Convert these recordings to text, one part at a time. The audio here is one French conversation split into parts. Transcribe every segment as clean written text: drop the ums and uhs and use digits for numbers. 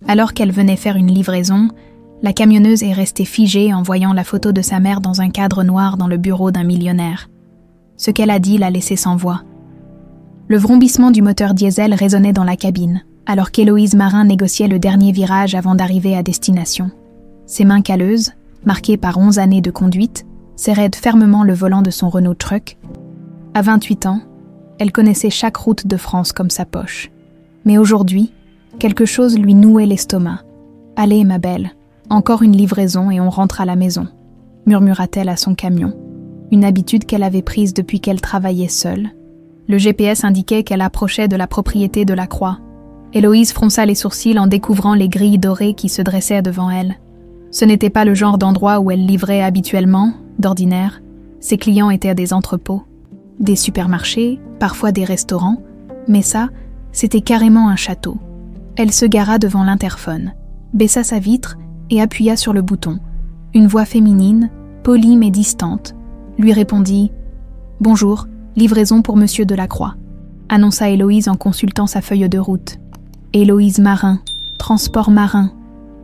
Alors qu'elle venait faire une livraison, la camionneuse est restée figée en voyant la photo de sa mère dans un cadre noir dans le bureau d'un millionnaire. Ce qu'elle a dit l'a laissée sans voix. Le vrombissement du moteur diesel résonnait dans la cabine, alors qu'Héloïse Marin négociait le dernier virage avant d'arriver à destination. Ses mains calleuses, marquées par 11 années de conduite, serraient fermement le volant de son Renault Truck. À 28 ans, elle connaissait chaque route de France comme sa poche. Mais aujourd'hui, quelque chose lui nouait l'estomac. « Allez, ma belle, encore une livraison et on rentre à la maison », murmura-t-elle à son camion, une habitude qu'elle avait prise depuis qu'elle travaillait seule. Le GPS indiquait qu'elle approchait de la propriété de la Croix. Héloïse fronça les sourcils en découvrant les grilles dorées qui se dressaient devant elle. Ce n'était pas le genre d'endroit où elle livrait habituellement, d'ordinaire. Ses clients étaient des entrepôts, des supermarchés, parfois des restaurants, mais ça, c'était carrément un château. Elle se gara devant l'interphone, baissa sa vitre et appuya sur le bouton. Une voix féminine, polie mais distante, lui répondit « Bonjour, livraison pour Monsieur Delacroix », annonça Héloïse en consultant sa feuille de route. Héloïse Marin, transport marin.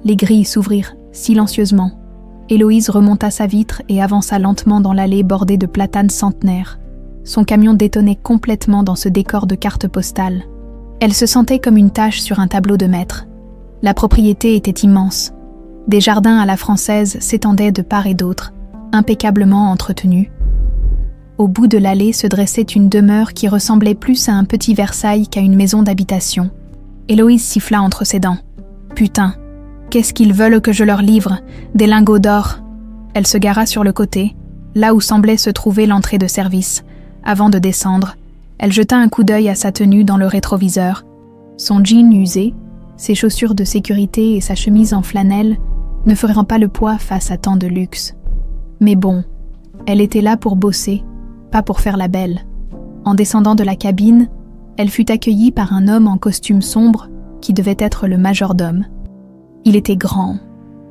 Les grilles s'ouvrirent silencieusement. Héloïse remonta sa vitre et avança lentement dans l'allée bordée de platanes centenaires. Son camion détonnait complètement dans ce décor de carte postale. Elle se sentait comme une tache sur un tableau de maître. La propriété était immense. Des jardins à la française s'étendaient de part et d'autre, impeccablement entretenus. Au bout de l'allée se dressait une demeure qui ressemblait plus à un petit Versailles qu'à une maison d'habitation. Héloïse siffla entre ses dents. « Putain, qu'est-ce qu'ils veulent que je leur livre? Des lingots d'or !» Elle se gara sur le côté, là où semblait se trouver l'entrée de service. Avant de descendre, elle jeta un coup d'œil à sa tenue dans le rétroviseur. Son jean usé, ses chaussures de sécurité et sa chemise en flanelle ne feront pas le poids face à tant de luxe. Mais bon, elle était là pour bosser, pas pour faire la belle. En descendant de la cabine, elle fut accueillie par un homme en costume sombre qui devait être le majordome. Il était grand,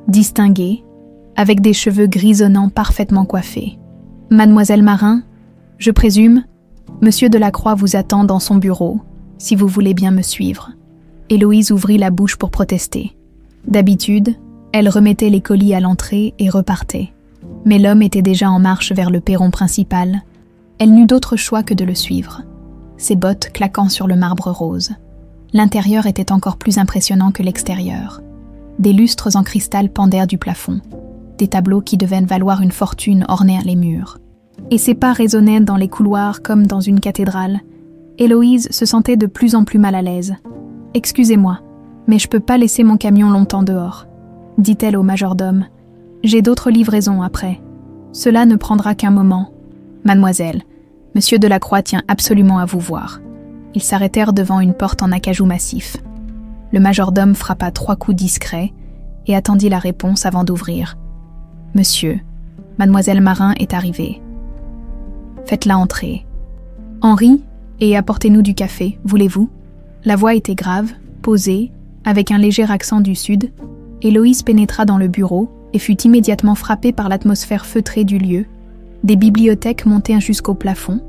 distingué, avec des cheveux grisonnants parfaitement coiffés. « Mademoiselle Marin, je présume, Monsieur Delacroix vous attend dans son bureau, si vous voulez bien me suivre. » Héloïse ouvrit la bouche pour protester. D'habitude, elle remettait les colis à l'entrée et repartait. Mais l'homme était déjà en marche vers le perron principal. Elle n'eut d'autre choix que de le suivre, ses bottes claquant sur le marbre rose. L'intérieur était encore plus impressionnant que l'extérieur. Des lustres en cristal pendèrent du plafond. Des tableaux qui devaient valoir une fortune ornèrent les murs. Et ses pas résonnaient dans les couloirs comme dans une cathédrale. Héloïse se sentait de plus en plus mal à l'aise. « Excusez-moi, mais je peux pas laisser mon camion longtemps dehors, » dit-elle au majordome. « J'ai d'autres livraisons après. Cela ne prendra qu'un moment. »« Mademoiselle, Monsieur Delacroix tient absolument à vous voir. » Ils s'arrêtèrent devant une porte en acajou massif. Le majordome frappa 3 coups discrets et attendit la réponse avant d'ouvrir. « Monsieur, Mademoiselle Marin est arrivée. Faites-la entrer. »« Henri, et apportez-nous du café, voulez-vous » La voix était grave, posée, avec un léger accent du sud. Héloïse pénétra dans le bureau et fut immédiatement frappée par l'atmosphère feutrée du lieu. Des bibliothèques montaient jusqu'au plafond,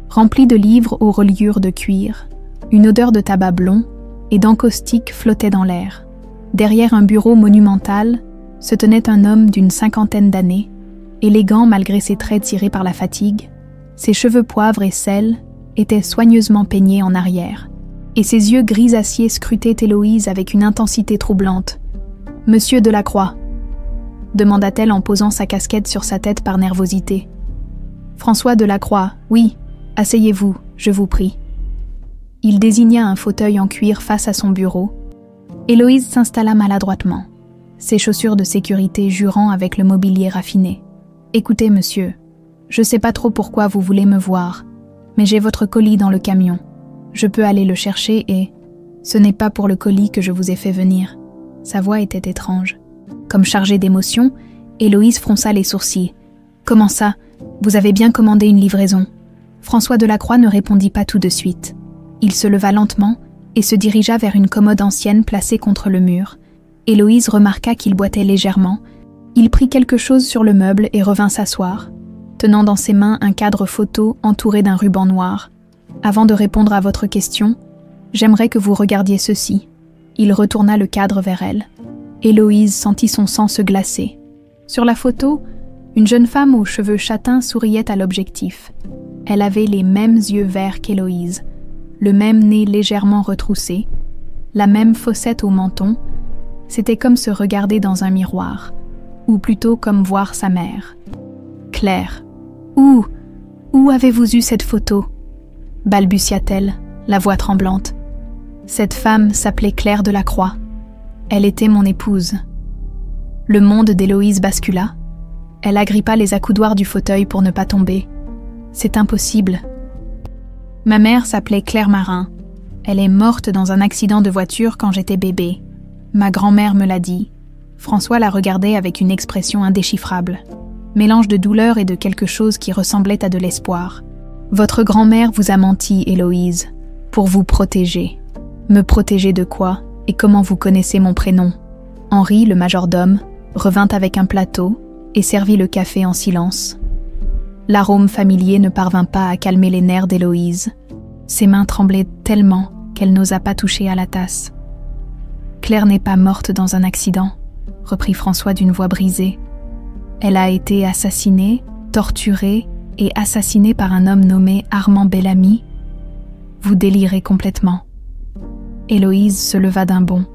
remplies de livres aux reliures de cuir. Une odeur de tabac blond et d'encaustique flottait dans l'air. Derrière un bureau monumental se tenait un homme d'une 50aine d'années, élégant malgré ses traits tirés par la fatigue. Ses cheveux poivre et sel étaient soigneusement peignés en arrière, et ses yeux gris acier scrutaient Héloïse avec une intensité troublante. « Monsieur Delacroix » demanda-t-elle en posant sa casquette sur sa tête par nervosité. « François Delacroix, oui, asseyez-vous, je vous prie. » Il désigna un fauteuil en cuir face à son bureau. Héloïse s'installa maladroitement, ses chaussures de sécurité jurant avec le mobilier raffiné. « Écoutez, monsieur, je sais pas trop pourquoi vous voulez me voir, mais j'ai votre colis dans le camion. Je peux aller le chercher et... Ce n'est pas pour le colis que je vous ai fait venir. » Sa voix était étrange. Comme chargée d'émotion, Héloïse fronça les sourcils. « Comment ça? Vous avez bien commandé une livraison ?» François Delacroix ne répondit pas tout de suite. Il se leva lentement et se dirigea vers une commode ancienne placée contre le mur. Héloïse remarqua qu'il boitait légèrement. Il prit quelque chose sur le meuble et revint s'asseoir, tenant dans ses mains un cadre photo entouré d'un ruban noir. « Avant de répondre à votre question, j'aimerais que vous regardiez ceci. » Il retourna le cadre vers elle. Héloïse sentit son sang se glacer. Sur la photo, une jeune femme aux cheveux châtains souriait à l'objectif. Elle avait les mêmes yeux verts qu'Héloïse, le même nez légèrement retroussé, la même fossette au menton. C'était comme se regarder dans un miroir, ou plutôt comme voir sa mère. « Claire, où avez-vous eu cette photo ?» balbutia-t-elle, la voix tremblante. Cette femme s'appelait Claire Delacroix. Elle était mon épouse. Le monde d'Héloïse bascula. Elle agrippa les accoudoirs du fauteuil pour ne pas tomber. C'est impossible. Ma mère s'appelait Claire Marin. Elle est morte dans un accident de voiture quand j'étais bébé. Ma grand-mère me l'a dit. François la regardait avec une expression indéchiffrable. Mélange de douleur et de quelque chose qui ressemblait à de l'espoir. Votre grand-mère vous a menti, Héloïse, pour vous protéger. Me protéger de quoi et comment vous connaissez mon prénom? Henri, le majordome, revint avec un plateau et servit le café en silence. L'arôme familier ne parvint pas à calmer les nerfs d'Héloïse. Ses mains tremblaient tellement qu'elle n'osa pas toucher à la tasse. « Claire n'est pas morte dans un accident », reprit François d'une voix brisée. « Elle a été assassinée, torturée et assassinée par un homme nommé Armand Bellamy. Vous délirez complètement. » Héloïse se leva d'un bond.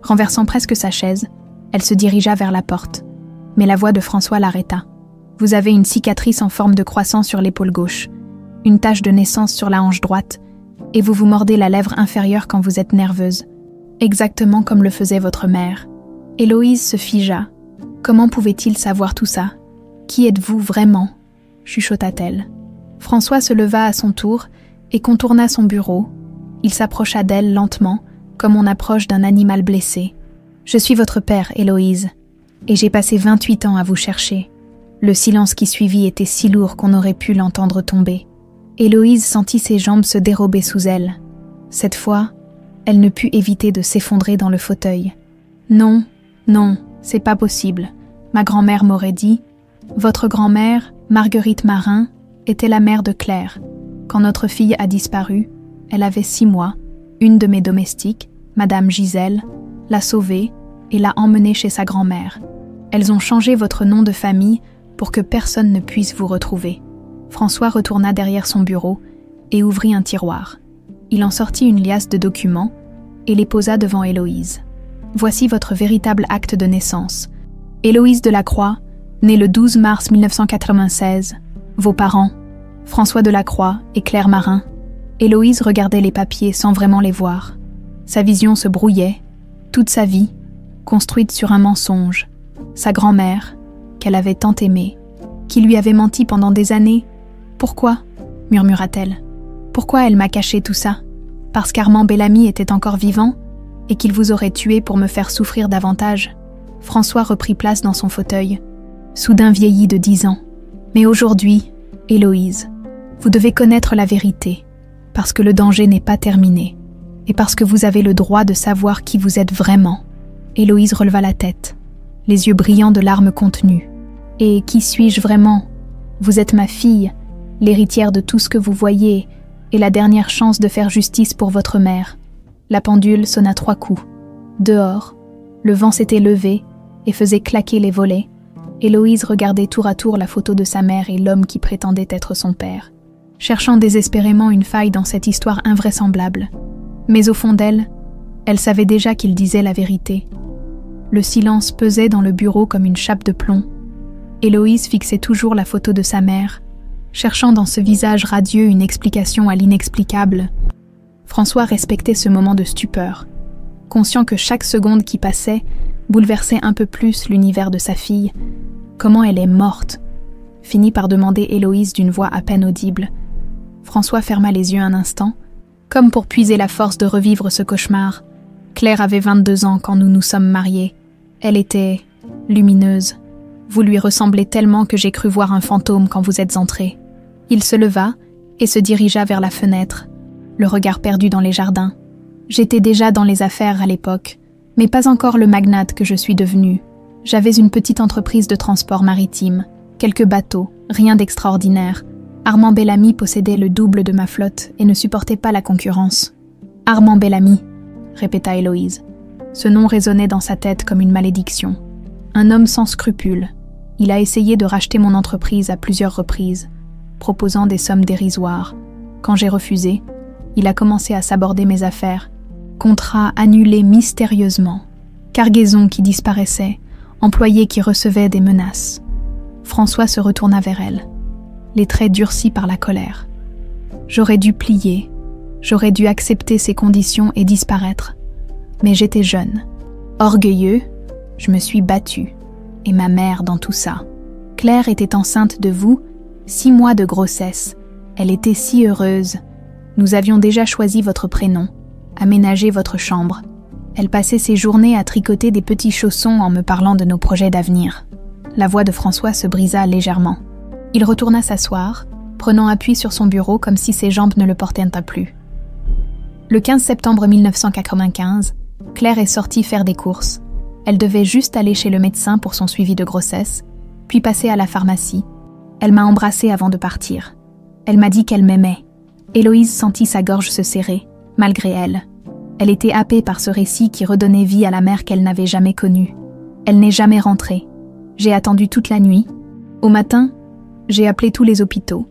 Renversant presque sa chaise, elle se dirigea vers la porte. Mais la voix de François l'arrêta. « Vous avez une cicatrice en forme de croissant sur l'épaule gauche, une tache de naissance sur la hanche droite, et vous vous mordez la lèvre inférieure quand vous êtes nerveuse, exactement comme le faisait votre mère. » Héloïse se figea. Comment pouvait-il savoir tout ça? Qui êtes-vous vraiment? Chuchota-t-elle. François se leva à son tour et contourna son bureau. Il s'approcha d'elle lentement, comme on approche d'un animal blessé. « Je suis votre père, Héloïse, et j'ai passé 28 ans à vous chercher. » Le silence qui suivit était si lourd qu'on aurait pu l'entendre tomber. Héloïse sentit ses jambes se dérober sous elle. Cette fois, elle ne put éviter de s'effondrer dans le fauteuil. « Non, non, c'est pas possible. Ma grand-mère m'aurait dit. Votre grand-mère, Marguerite Marin, était la mère de Claire. Quand notre fille a disparu, elle avait 6 mois. Une de mes domestiques, Madame Gisèle, l'a sauvée et l'a emmenée chez sa grand-mère. Elles ont changé votre nom de famille pour que personne ne puisse vous retrouver. » François retourna derrière son bureau et ouvrit un tiroir. Il en sortit une liasse de documents et les posa devant Héloïse. « Voici votre véritable acte de naissance. Héloïse Delacroix, née le 12 mars 1996. Vos parents, François Delacroix et Claire Marin. » Héloïse regardait les papiers sans vraiment les voir. Sa vision se brouillait. Toute sa vie, construite sur un mensonge. Sa grand-mère, qu'elle avait tant aimée, qui lui avait menti pendant des années. « Pourquoi ?» murmura-t-elle. « Pourquoi elle m'a caché tout ça? Parce qu'Armand Bellamy était encore vivant et qu'il vous aurait tué pour me faire souffrir davantage. » François reprit place dans son fauteuil, soudain vieilli de 10 ans. « Mais aujourd'hui, Héloïse, vous devez connaître la vérité, parce que le danger n'est pas terminé, et parce que vous avez le droit de savoir qui vous êtes vraiment. » Héloïse releva la tête, les yeux brillants de larmes contenues. « Et qui suis-je vraiment? Vous êtes ma fille, l'héritière de tout ce que vous voyez, et la dernière chance de faire justice pour votre mère. » La pendule sonna 3 coups. Dehors, le vent s'était levé et faisait claquer les volets. Héloïse regardait tour à tour la photo de sa mère et l'homme qui prétendait être son père, cherchant désespérément une faille dans cette histoire invraisemblable. Mais au fond d'elle, elle savait déjà qu'il disait la vérité. Le silence pesait dans le bureau comme une chape de plomb. Héloïse fixait toujours la photo de sa mère, cherchant dans ce visage radieux une explication à l'inexplicable. François respectait ce moment de stupeur, conscient que chaque seconde qui passait bouleversait un peu plus l'univers de sa fille. Comment elle est morte? Finit par demander Héloïse d'une voix à peine audible. François ferma les yeux un instant, comme pour puiser la force de revivre ce cauchemar. Claire avait 22 ans quand nous nous sommes mariés. Elle était lumineuse. Vous lui ressemblez tellement que j'ai cru voir un fantôme quand vous êtes entré. Il se leva et se dirigea vers la fenêtre, le regard perdu dans les jardins. J'étais déjà dans les affaires à l'époque, mais pas encore le magnate que je suis devenu. J'avais une petite entreprise de transport maritime, quelques bateaux, rien d'extraordinaire. Armand Bellamy possédait le double de ma flotte et ne supportait pas la concurrence. Armand Bellamy, répéta Héloïse. Ce nom résonnait dans sa tête comme une malédiction. Un homme sans scrupules. Il a essayé de racheter mon entreprise à plusieurs reprises, proposant des sommes dérisoires. Quand j'ai refusé, il a commencé à s'aborder mes affaires. Contrats annulés mystérieusement. Cargaisons qui disparaissaient, employés qui recevaient des menaces. François se retourna vers elle, les traits durcis par la colère. J'aurais dû plier, j'aurais dû accepter ces conditions et disparaître. Mais j'étais jeune. Orgueilleux, je me suis battue. Et ma mère dans tout ça. Claire était enceinte de vous, 6 mois de grossesse. Elle était si heureuse. Nous avions déjà choisi votre prénom, aménagé votre chambre. Elle passait ses journées à tricoter des petits chaussons en me parlant de nos projets d'avenir. La voix de François se brisa légèrement. Il retourna s'asseoir, prenant appui sur son bureau comme si ses jambes ne le portaient pas plus. Le 15 septembre 1995, Claire est sortie faire des courses. Elle devait juste aller chez le médecin pour son suivi de grossesse, puis passer à la pharmacie. Elle m'a embrassée avant de partir. Elle m'a dit qu'elle m'aimait. Héloïse sentit sa gorge se serrer, malgré elle. Elle était happée par ce récit qui redonnait vie à la mère qu'elle n'avait jamais connue. Elle n'est jamais rentrée. J'ai attendu toute la nuit. Au matin, j'ai appelé tous les hôpitaux,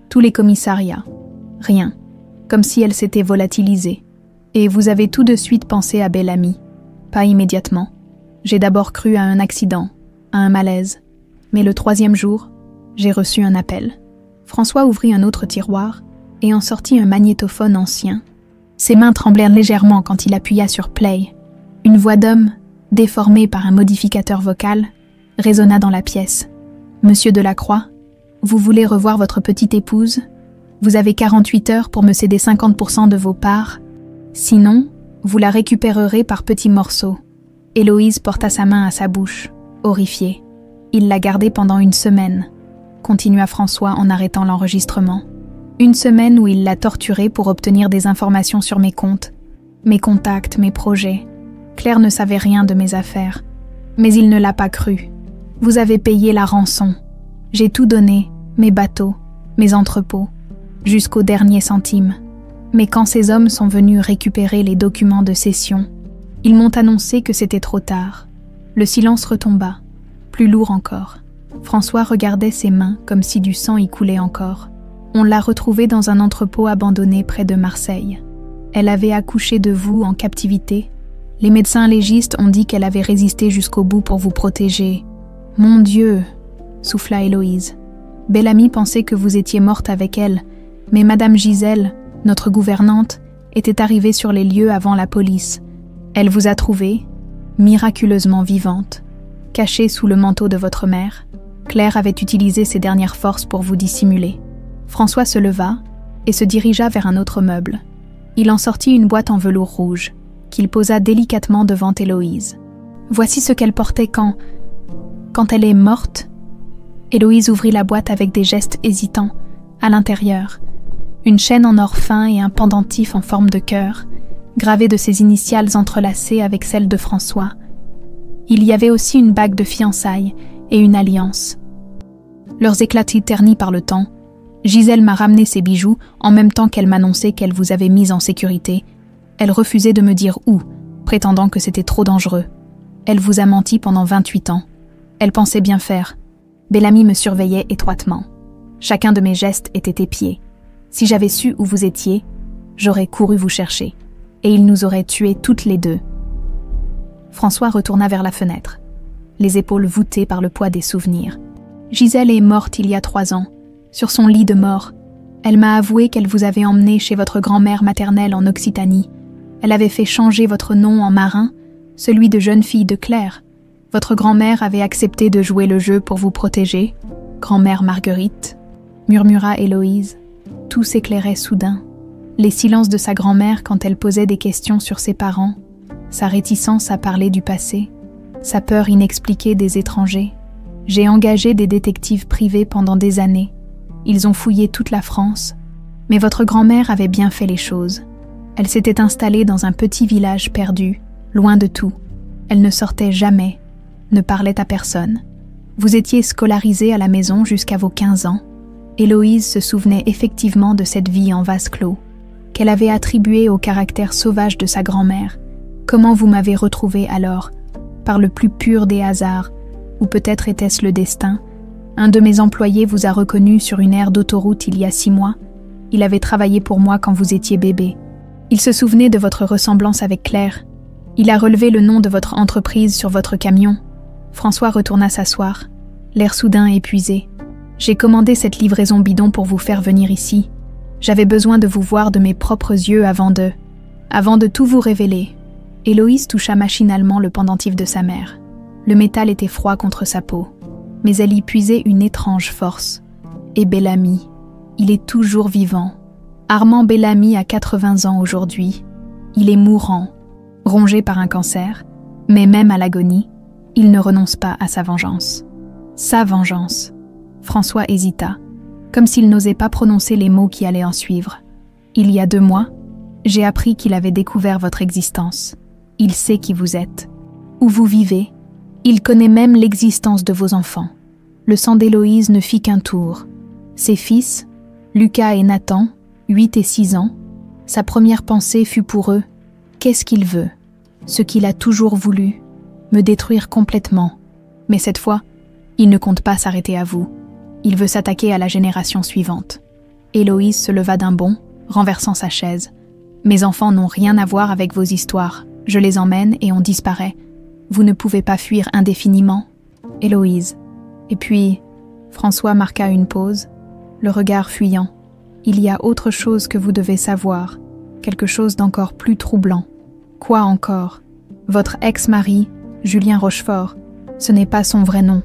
tous les commissariats. Rien. Comme si elle s'était volatilisée. Et vous avez tout de suite pensé à Bel-Ami. Pas immédiatement. J'ai d'abord cru à un accident, à un malaise. Mais le 3e jour, j'ai reçu un appel. François ouvrit un autre tiroir et en sortit un magnétophone ancien. Ses mains tremblèrent légèrement quand il appuya sur play. Une voix d'homme, déformée par un modificateur vocal, résonna dans la pièce. « Monsieur Delacroix, vous voulez revoir votre petite épouse? Vous avez 48 heures pour me céder 50% de vos parts. Sinon, vous la récupérerez par petits morceaux. » Héloïse porta sa main à sa bouche, horrifiée. Il l'a gardée pendant 1 semaine, continua François en arrêtant l'enregistrement. 1 semaine où il l'a torturée pour obtenir des informations sur mes comptes, mes contacts, mes projets. Claire ne savait rien de mes affaires, mais il ne l'a pas cru. Vous avez payé la rançon. J'ai tout donné, mes bateaux, mes entrepôts, jusqu'au dernier centime. Mais quand ces hommes sont venus récupérer les documents de cession, ils m'ont annoncé que c'était trop tard. Le silence retomba, plus lourd encore. François regardait ses mains comme si du sang y coulait encore. On l'a retrouvée dans un entrepôt abandonné près de Marseille. Elle avait accouché de vous en captivité. Les médecins légistes ont dit qu'elle avait résisté jusqu'au bout pour vous protéger. « Mon Dieu !» souffla Héloïse. Bel-Ami pensait que vous étiez morte avec elle, mais Madame Gisèle, notre gouvernante, était arrivée sur les lieux avant la police. Elle vous a trouvée, miraculeusement vivante, cachée sous le manteau de votre mère. Claire avait utilisé ses dernières forces pour vous dissimuler. François se leva et se dirigea vers un autre meuble. Il en sortit une boîte en velours rouge, qu'il posa délicatement devant Héloïse. Voici ce qu'elle portait quand elle est morte. Héloïse ouvrit la boîte avec des gestes hésitants. À l'intérieur, une chaîne en or fin et un pendentif en forme de cœur, gravé de ses initiales entrelacées avec celles de François. Il y avait aussi une bague de fiançailles et une alliance. Leurs éclats ternis par le temps, Gisèle m'a ramené ses bijoux en même temps qu'elle m'annonçait qu'elle vous avait mise en sécurité. Elle refusait de me dire où, prétendant que c'était trop dangereux. Elle vous a menti pendant 28 ans. Elle pensait bien faire. Bel-Ami me surveillait étroitement. Chacun de mes gestes était épié. Si j'avais su où vous étiez, j'aurais couru vous chercher. Et il nous aurait tués toutes les deux. François retourna vers la fenêtre, les épaules voûtées par le poids des souvenirs. Gisèle est morte il y a 3 ans, sur son lit de mort. Elle m'a avoué qu'elle vous avait emmené chez votre grand-mère maternelle en Occitanie. Elle avait fait changer votre nom en Marin, celui de jeune fille de Claire. Votre grand-mère avait accepté de jouer le jeu pour vous protéger. Grand-mère Marguerite, murmura Héloïse. Tout s'éclairait soudain. Les silences de sa grand-mère quand elle posait des questions sur ses parents, sa réticence à parler du passé, sa peur inexpliquée des étrangers. J'ai engagé des détectives privés pendant des années. Ils ont fouillé toute la France. Mais votre grand-mère avait bien fait les choses. Elle s'était installée dans un petit village perdu, loin de tout. Elle ne sortait jamais, ne parlait à personne. Vous étiez scolarisé à la maison jusqu'à vos 15 ans. Héloïse se souvenait effectivement de cette vie en vase clos, qu'elle avait attribuée au caractère sauvage de sa grand-mère Comment vous m'avez retrouvé alors? Par le plus pur des hasards, ou peut-être était-ce le destin. Un de mes employés vous a reconnu sur une aire d'autoroute il y a 6 mois. Il avait travaillé pour moi quand vous étiez bébé. Il se souvenait de votre ressemblance avec Claire. Il a relevé le nom de votre entreprise sur votre camion. François retourna s'asseoir, l'air soudain épuisé. J'ai commandé cette livraison bidon pour vous faire venir ici. J'avais besoin de vous voir de mes propres yeux avant de tout vous révéler. Héloïse toucha machinalement le pendentif de sa mère. Le métal était froid contre sa peau, mais elle y puisait une étrange force. Et Bellamy, il est toujours vivant. Armand Bellamy a 80 ans aujourd'hui. Il est mourant, rongé par un cancer, mais même à l'agonie, il ne renonce pas à sa vengeance. Sa vengeance. François hésita, comme s'il n'osait pas prononcer les mots qui allaient en suivre. Il y a 2 mois, j'ai appris qu'il avait découvert votre existence. Il sait qui vous êtes, où vous vivez. Il connaît même l'existence de vos enfants. Le sang d'Héloïse ne fit qu'un tour. Ses fils, Lucas et Nathan, 8 et 6 ans, sa première pensée fut pour eux: qu'est-ce qu'il veut? Ce qu'il a toujours voulu, me détruire complètement. Mais cette fois, il ne compte pas s'arrêter à vous. Il veut s'attaquer à la génération suivante. Héloïse se leva d'un bond, renversant sa chaise. Mes enfants n'ont rien à voir avec vos histoires. Je les emmène et on disparaît. Vous ne pouvez pas fuir indéfiniment. Héloïse. Et puis, François marqua une pause, le regard fuyant. Il y a autre chose que vous devez savoir, quelque chose d'encore plus troublant. Quoi encore? Votre ex-mari, Julien Rochefort, ce n'est pas son vrai nom.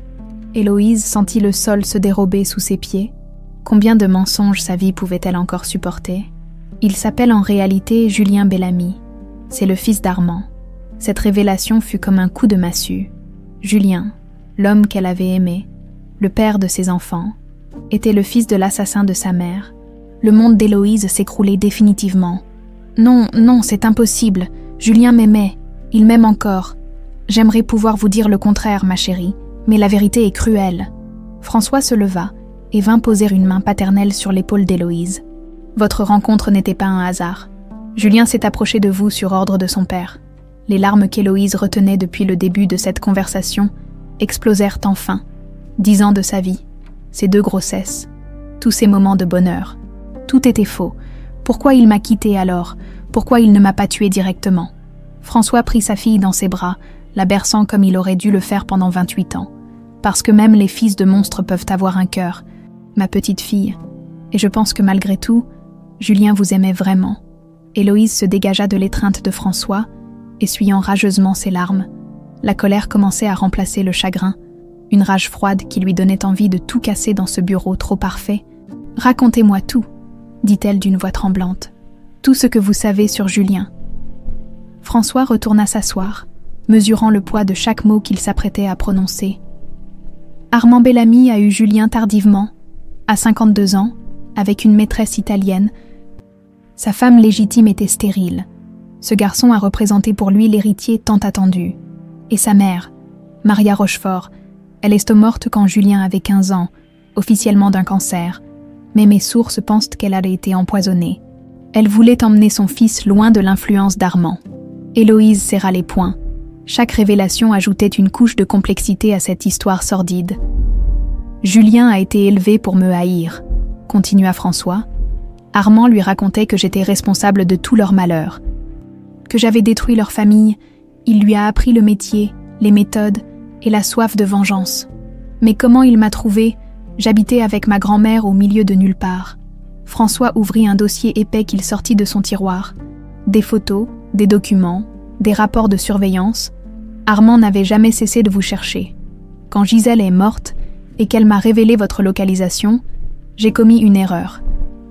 Héloïse sentit le sol se dérober sous ses pieds. Combien de mensonges sa vie pouvait-elle encore supporter? Il s'appelle en réalité Julien Bellamy. C'est le fils d'Armand. Cette révélation fut comme un coup de massue. Julien, l'homme qu'elle avait aimé, le père de ses enfants, était le fils de l'assassin de sa mère. Le monde d'Héloïse s'écroulait définitivement. Non, non, c'est impossible. Julien m'aimait. Il m'aime encore. J'aimerais pouvoir vous dire le contraire, ma chérie, mais la vérité est cruelle. François se leva et vint poser une main paternelle sur l'épaule d'Héloïse. Votre rencontre n'était pas un hasard. Julien s'est approché de vous sur ordre de son père. Les larmes qu'Héloïse retenait depuis le début de cette conversation explosèrent enfin. 10 ans de sa vie, ses 2 grossesses, tous ces moments de bonheur. Tout était faux. Pourquoi il m'a quittée alors? Pourquoi il ne m'a pas tuée directement? François prit sa fille dans ses bras, la berçant comme il aurait dû le faire pendant 28 ans. Parce que même les fils de monstres peuvent avoir un cœur. Ma petite fille. Et je pense que malgré tout, Julien vous aimait vraiment. Héloïse se dégagea de l'étreinte de François, essuyant rageusement ses larmes. La colère commençait à remplacer le chagrin, une rage froide qui lui donnait envie de tout casser dans ce bureau trop parfait. « Racontez-moi tout », dit-elle d'une voix tremblante. « Tout ce que vous savez sur Julien. » François retourna s'asseoir, mesurant le poids de chaque mot qu'il s'apprêtait à prononcer. Armand Bellamy a eu Julien tardivement, à 52 ans, avec une maîtresse italienne. Sa femme légitime était stérile. Ce garçon a représenté pour lui l'héritier tant attendu. Et sa mère, Maria Rochefort, elle est morte quand Julien avait 15 ans, officiellement d'un cancer, mais mes sources pensent qu'elle a été empoisonnée. Elle voulait emmener son fils loin de l'influence d'Armand. Héloïse serra les poings. Chaque révélation ajoutait une couche de complexité à cette histoire sordide. Julien a été élevé pour me haïr, continua François. Armand lui racontait que j'étais responsable de tout leur malheur, que j'avais détruit leur famille. Il lui a appris le métier, les méthodes et la soif de vengeance. Mais comment il m'a trouvé? J'habitais avec ma grand-mère au milieu de nulle part. François ouvrit un dossier épais qu'il sortit de son tiroir. Des photos, des documents, des rapports de surveillance. Armand n'avait jamais cessé de vous chercher. Quand Gisèle est morte et qu'elle m'a révélé votre localisation, j'ai commis une erreur.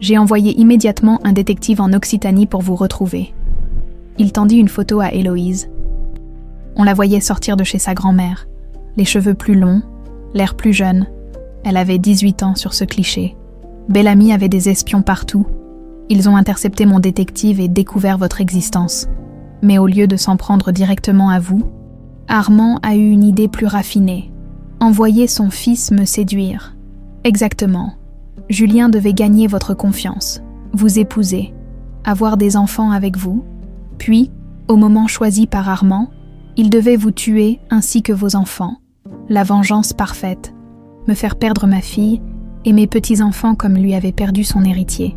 J'ai envoyé immédiatement un détective en Occitanie pour vous retrouver. Il tendit une photo à Héloïse. On la voyait sortir de chez sa grand-mère, les cheveux plus longs, l'air plus jeune. Elle avait 18 ans sur ce cliché. Bellamy avait des espions partout. Ils ont intercepté mon détective et découvert votre existence. Mais au lieu de s'en prendre directement à vous, Armand a eu une idée plus raffinée. Envoyer son fils me séduire. Exactement. Julien devait gagner votre confiance, vous épouser, avoir des enfants avec vous, puis Au moment choisi par Armand, il devait vous tuer ainsi que vos enfants. La vengeance parfaite. Me faire perdre ma fille et mes petits-enfants comme lui avait perdu son héritier.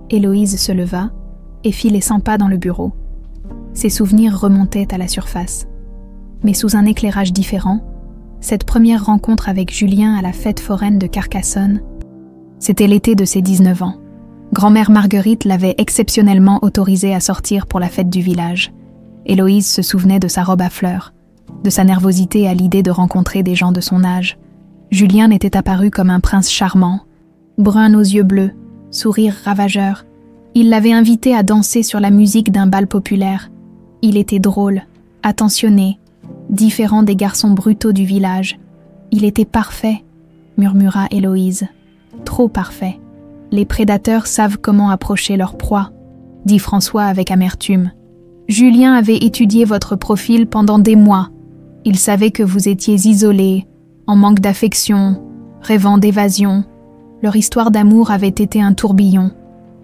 Héloïse se leva et fit les 100 pas dans le bureau. Ses souvenirs remontaient à la surface. Mais sous un éclairage différent, cette première rencontre avec Julien à la fête foraine de Carcassonne, c'était l'été de ses 19 ans. Grand-mère Marguerite l'avait exceptionnellement autorisée à sortir pour la fête du village. Héloïse se souvenait de sa robe à fleurs, de sa nervosité à l'idée de rencontrer des gens de son âge. Julien n'était apparu comme un prince charmant, brun aux yeux bleus, sourire ravageur. Il l'avait invité à danser sur la musique d'un bal populaire. Il était drôle, attentionné, différent des garçons brutaux du village. Il était parfait, murmura Héloïse. Trop parfait. Les prédateurs savent comment approcher leur proie, dit François avec amertume. Julien avait étudié votre profil pendant des mois. Il savait que vous étiez isolé, en manque d'affection, rêvant d'évasion. Leur histoire d'amour avait été un tourbillon.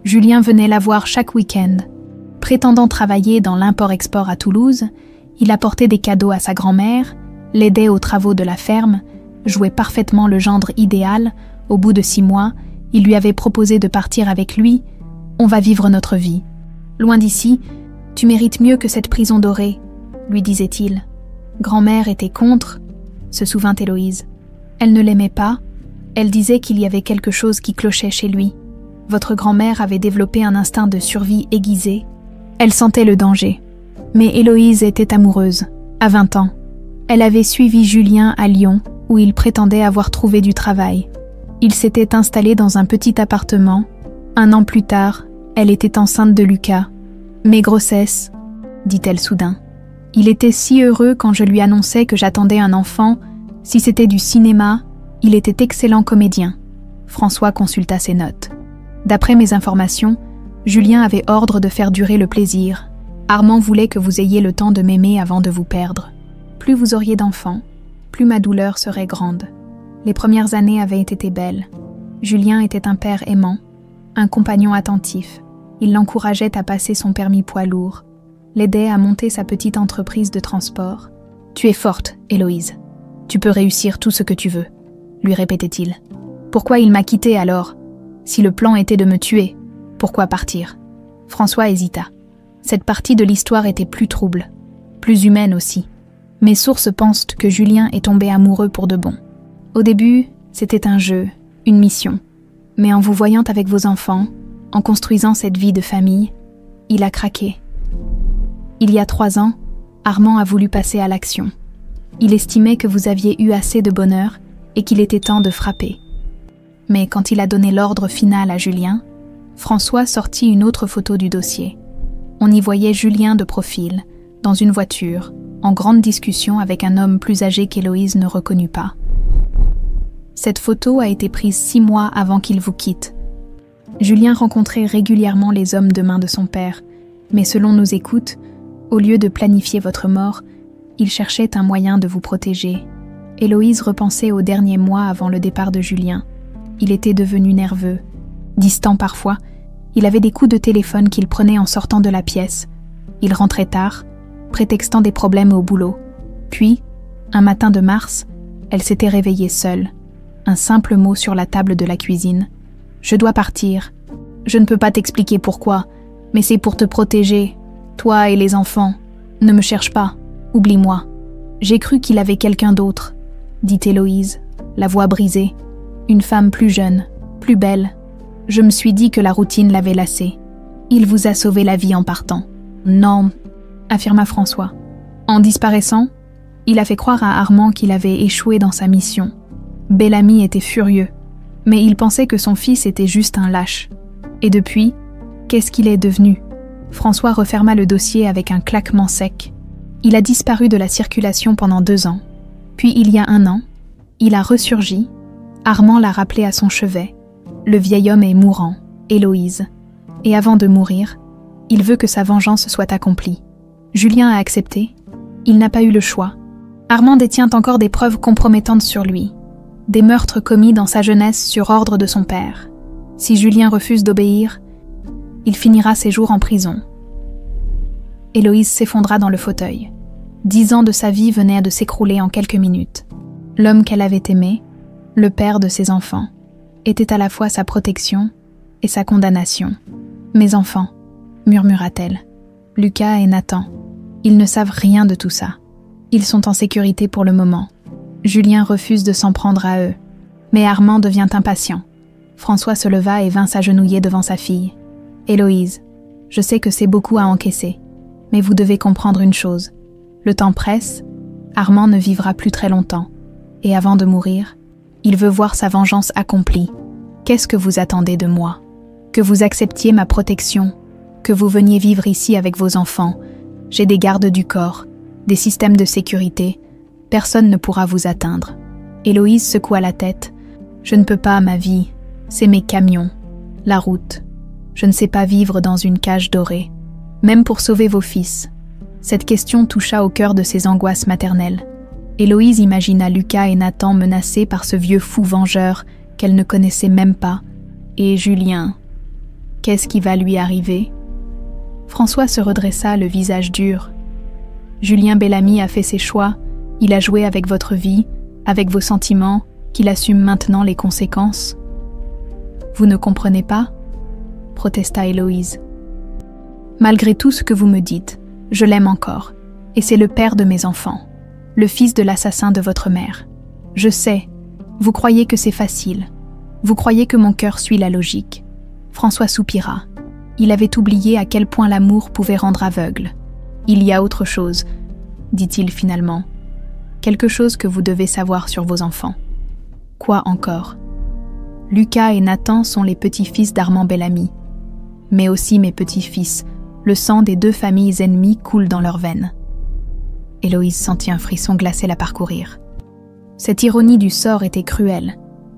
Julien venait la voir chaque week-end. Prétendant travailler dans l'import-export à Toulouse, il apportait des cadeaux à sa grand-mère, l'aidait aux travaux de la ferme, jouait parfaitement le gendre idéal. Au bout de 6 mois, il lui avait proposé de partir avec lui. On va vivre notre vie. Loin d'ici, tu mérites mieux que cette prison dorée, lui disait-il. Grand-mère était contre, se souvint Héloïse. Elle ne l'aimait pas, elle disait qu'il y avait quelque chose qui clochait chez lui. Votre grand-mère avait développé un instinct de survie aiguisé. Elle sentait le danger. Mais Héloïse était amoureuse, à 20 ans. Elle avait suivi Julien à Lyon, où il prétendait avoir trouvé du travail. Il s'était installé dans un petit appartement. 1 an plus tard, elle était enceinte de Lucas. « Mes grossesses », dit-elle soudain. « Il était si heureux quand je lui annonçais que j'attendais un enfant. Si c'était du cinéma, il était excellent comédien. » François consulta ses notes. D'après mes informations, Julien avait ordre de faire durer le plaisir. Armand voulait que vous ayez le temps de m'aimer avant de vous perdre. Plus vous auriez d'enfants, plus ma douleur serait grande. Les premières années avaient été belles. Julien était un père aimant, un compagnon attentif. Il l'encourageait à passer son permis poids lourd, l'aidait à monter sa petite entreprise de transport. « Tu es forte, Héloïse. Tu peux réussir tout ce que tu veux, » lui répétait-il. « Pourquoi il m'a quittée alors? Si le plan était de me tuer, pourquoi partir ?» François hésita. Cette partie de l'histoire était plus trouble, plus humaine aussi. Mes sources pensent que Julien est tombé amoureux pour de bon. Au début, c'était un jeu, une mission. Mais en vous voyant avec vos enfants, en construisant cette vie de famille, il a craqué. Il y a 3 ans, Armand a voulu passer à l'action. Il estimait que vous aviez eu assez de bonheur et qu'il était temps de frapper. Mais quand il a donné l'ordre final à Julien, François sortit une autre photo du dossier. On y voyait Julien de profil, dans une voiture, en grande discussion avec un homme plus âgé qu'Héloïse ne reconnut pas. Cette photo a été prise 6 mois avant qu'il vous quitte. Julien rencontrait régulièrement les hommes de main de son père, mais selon nos écoutes, au lieu de planifier votre mort, il cherchait un moyen de vous protéger. Héloïse repensait aux derniers mois avant le départ de Julien. Il était devenu nerveux, distant parfois. Il avait des coups de téléphone qu'il prenait en sortant de la pièce. Il rentrait tard, prétextant des problèmes au boulot. Puis, un matin de mars, elle s'était réveillée seule. Un simple mot sur la table de la cuisine. « Je dois partir. Je ne peux pas t'expliquer pourquoi, mais c'est pour te protéger. Toi et les enfants. Ne me cherche pas. Oublie-moi. » J'ai cru qu'il avait quelqu'un d'autre, dit Héloïse, la voix brisée. Une femme plus jeune, plus belle. Je me suis dit que la routine l'avait lassée. Il vous a sauvé la vie en partant. Non, affirma François. En disparaissant, il a fait croire à Armand qu'il avait échoué dans sa mission. Bellamy était furieux, mais il pensait que son fils était juste un lâche. Et depuis, qu'est-ce qu'il est devenu? François referma le dossier avec un claquement sec. Il a disparu de la circulation pendant 2 ans. Puis il y a 1 an, il a ressurgi. Armand l'a rappelé à son chevet. Le vieil homme est mourant, Héloïse. Et avant de mourir, il veut que sa vengeance soit accomplie. Julien a accepté. Il n'a pas eu le choix. Armand détient encore des preuves compromettantes sur lui. Des meurtres commis dans sa jeunesse sur ordre de son père. Si Julien refuse d'obéir, il finira ses jours en prison. Héloïse s'effondra dans le fauteuil. 10 ans de sa vie venaient de s'écrouler en quelques minutes. L'homme qu'elle avait aimé, le père de ses enfants, était à la fois sa protection et sa condamnation. « Mes enfants », murmura-t-elle. « Lucas et Nathan, ils ne savent rien de tout ça. Ils sont en sécurité pour le moment. Julien refuse de s'en prendre à eux. Mais Armand devient impatient. » François se leva et vint s'agenouiller devant sa fille. « Héloïse, je sais que c'est beaucoup à encaisser, mais vous devez comprendre une chose. Le temps presse, Armand ne vivra plus très longtemps, et avant de mourir, il veut voir sa vengeance accomplie. Qu'est-ce que vous attendez de moi? Que vous acceptiez ma protection, que vous veniez vivre ici avec vos enfants. J'ai des gardes du corps, des systèmes de sécurité. Personne ne pourra vous atteindre. » Héloïse secoua la tête. « Je ne peux pas, ma vie. C'est mes camions, la route. Je ne sais pas vivre dans une cage dorée. Même pour sauver vos fils. » Cette question toucha au cœur de ses angoisses maternelles. Héloïse imagina Lucas et Nathan menacés par ce vieux fou vengeur qu'elle ne connaissait même pas. Et Julien, qu'est-ce qui va lui arriver? François se redressa, le visage dur. « Julien Bellamy a fait ses choix, il a joué avec votre vie, avec vos sentiments, qu'il assume maintenant les conséquences. »« Vous ne comprenez pas ?» protesta Héloïse. « Malgré tout ce que vous me dites, je l'aime encore, et c'est le père de mes enfants, le fils de l'assassin de votre mère. Je sais, vous croyez que c'est facile, vous croyez que mon cœur suit la logique. » François soupira. Il avait oublié à quel point l'amour pouvait rendre aveugle. « Il y a autre chose, » dit-il finalement. « Quelque chose que vous devez savoir sur vos enfants. » « Quoi encore ? » « Lucas et Nathan sont les petits-fils d'Armand Bellamy. Mais aussi mes petits-fils. Le sang des 2 familles ennemies coule dans leurs veines. » Héloïse sentit un frisson glacé la parcourir. Cette ironie du sort était cruelle.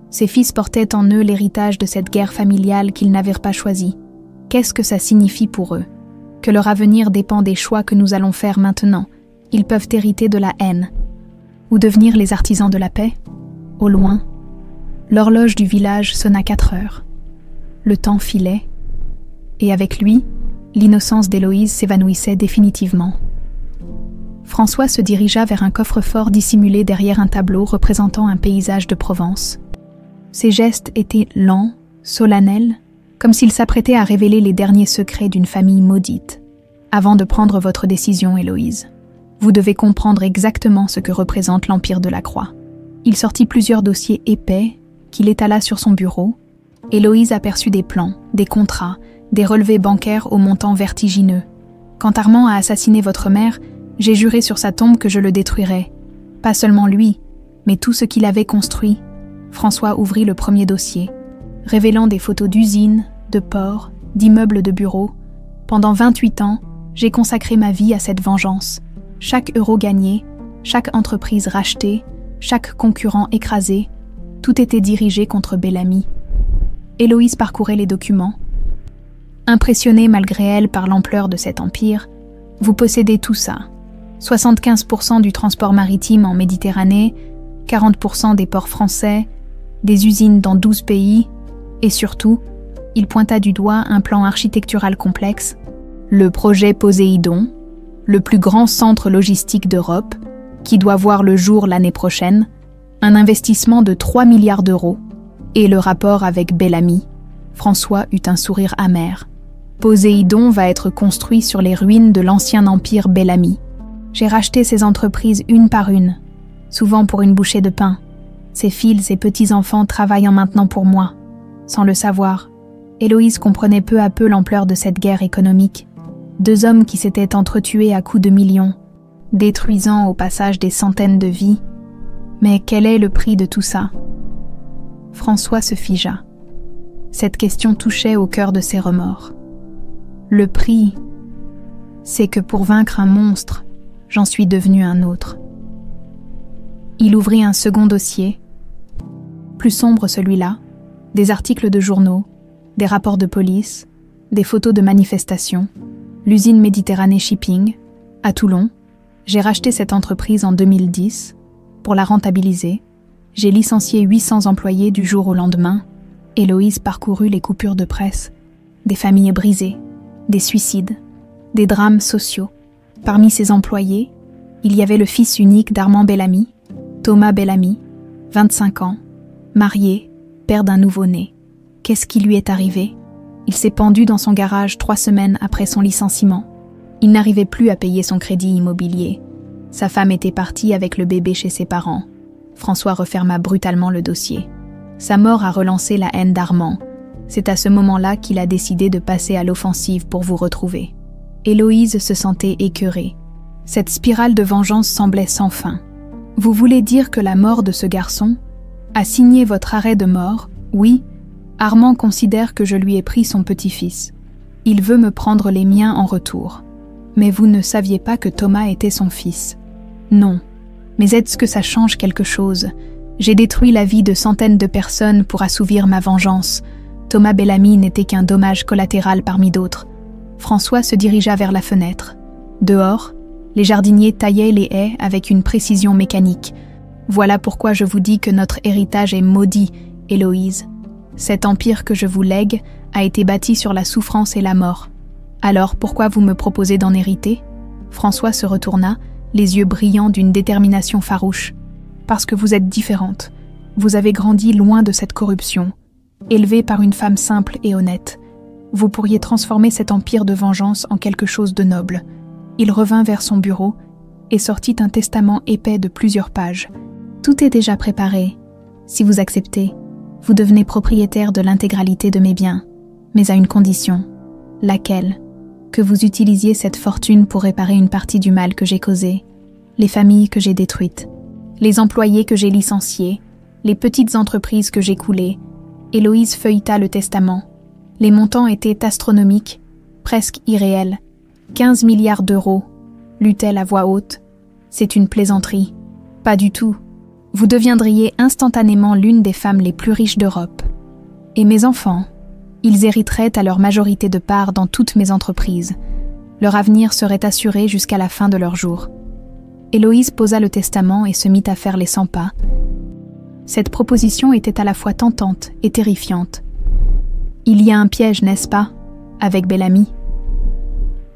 Ses fils portaient en eux l'héritage de cette guerre familiale qu'ils n'avaient pas choisie. Qu'est-ce que ça signifie pour eux? Que leur avenir dépend des choix que nous allons faire maintenant. Ils peuvent hériter de la haine. Ou devenir les artisans de la paix? Au loin, l'horloge du village sonna 4 heures. Le temps filait, et avec lui, l'innocence d'Héloïse s'évanouissait définitivement. François se dirigea vers un coffre-fort dissimulé derrière un tableau représentant un paysage de Provence. Ses gestes étaient lents, solennels, comme s'il s'apprêtait à révéler les derniers secrets d'une famille maudite. « Avant de prendre votre décision, Héloïse, vous devez comprendre exactement ce que représente l'Empire de la Croix. » Il sortit plusieurs dossiers épais qu'il étala sur son bureau. Héloïse aperçut des plans, des contrats, des relevés bancaires au montant vertigineux. « Quand Armand a assassiné votre mère, j'ai juré sur sa tombe que je le détruirais. Pas seulement lui, mais tout ce qu'il avait construit. » François ouvrit le premier dossier, révélant des photos d'usines, de ports, d'immeubles de bureaux. « Pendant 28 ans, j'ai consacré ma vie à cette vengeance. Chaque euro gagné, chaque entreprise rachetée, chaque concurrent écrasé, tout était dirigé contre Bellamy. » Héloïse parcourait les documents. Impressionnée malgré elle par l'ampleur de cet empire, « Vous possédez tout ça. 75% du transport maritime en Méditerranée, 40% des ports français, des usines dans 12 pays, et surtout, il pointa du doigt un plan architectural complexe, le projet Poséidon, le plus grand centre logistique d'Europe, qui doit voir le jour l'année prochaine, un investissement de 3 milliards d'euros, et le rapport avec Bellamy. François eut un sourire amer. Poséidon va être construit sur les ruines de l'ancien empire Bellamy. J'ai racheté ces entreprises une par une, souvent pour une bouchée de pain. Ses fils et petits-enfants travaillant maintenant pour moi. Sans le savoir, Héloïse comprenait peu à peu l'ampleur de cette guerre économique. 2 hommes qui s'étaient entretués à coups de millions, détruisant au passage des centaines de vies. Mais quel est le prix de tout ça? François se figea. Cette question touchait au cœur de ses remords. Le prix, c'est que pour vaincre un monstre, j'en suis devenu un autre. Il ouvrit un second dossier, plus sombre celui-là, des articles de journaux, des rapports de police, des photos de manifestations, l'usine Méditerranée Shipping, à Toulon. J'ai racheté cette entreprise en 2010. Pour la rentabiliser, j'ai licencié 800 employés du jour au lendemain. Héloïse parcourut les coupures de presse, des familles brisées, des suicides, des drames sociaux. Parmi ses employés, il y avait le fils unique d'Armand Bellamy, Thomas Bellamy, 25 ans, marié, père d'un nouveau-né. Qu'est-ce qui lui est arrivé? Il s'est pendu dans son garage 3 semaines après son licenciement. Il n'arrivait plus à payer son crédit immobilier. Sa femme était partie avec le bébé chez ses parents. François referma brutalement le dossier. Sa mort a relancé la haine d'Armand. C'est à ce moment-là qu'il a décidé de passer à l'offensive pour vous retrouver. Héloïse se sentait écœurée. Cette spirale de vengeance semblait sans fin. Vous voulez dire que la mort de ce garçon a signé votre arrêt de mort? Oui, Armand considère que je lui ai pris son petit-fils. Il veut me prendre les miens en retour. Mais vous ne saviez pas que Thomas était son fils. Non. Mais est-ce que ça change quelque chose? J'ai détruit la vie de centaines de personnes pour assouvir ma vengeance. Thomas Bellamy n'était qu'un dommage collatéral parmi d'autres. François se dirigea vers la fenêtre. Dehors, les jardiniers taillaient les haies avec une précision mécanique. Voilà pourquoi je vous dis que notre héritage est maudit, Héloïse. Cet empire que je vous lègue a été bâti sur la souffrance et la mort. Alors pourquoi vous me proposez d'en hériter? François se retourna, les yeux brillants d'une détermination farouche. Parce que vous êtes différente. Vous avez grandi loin de cette corruption. Élevée par une femme simple et honnête. Vous pourriez transformer cet empire de vengeance en quelque chose de noble. Il revint vers son bureau et sortit un testament épais de plusieurs pages. Tout est déjà préparé. Si vous acceptez, vous devenez propriétaire de l'intégralité de mes biens, mais à une condition. Laquelle? Que vous utilisiez cette fortune pour réparer une partie du mal que j'ai causé, les familles que j'ai détruites, les employés que j'ai licenciés, les petites entreprises que j'ai coulées. Héloïse feuilleta le testament. Les montants étaient astronomiques, presque irréels. 15 milliards d'euros, lut-elle à voix haute. C'est une plaisanterie. Pas du tout. Vous deviendriez instantanément l'une des femmes les plus riches d'Europe. Et mes enfants, ils hériteraient à leur majorité de part dans toutes mes entreprises. Leur avenir serait assuré jusqu'à la fin de leurs jours. Héloïse posa le testament et se mit à faire les 100 pas. Cette proposition était à la fois tentante et terrifiante. Il y a un piège, n'est-ce pas, avec Bellamy?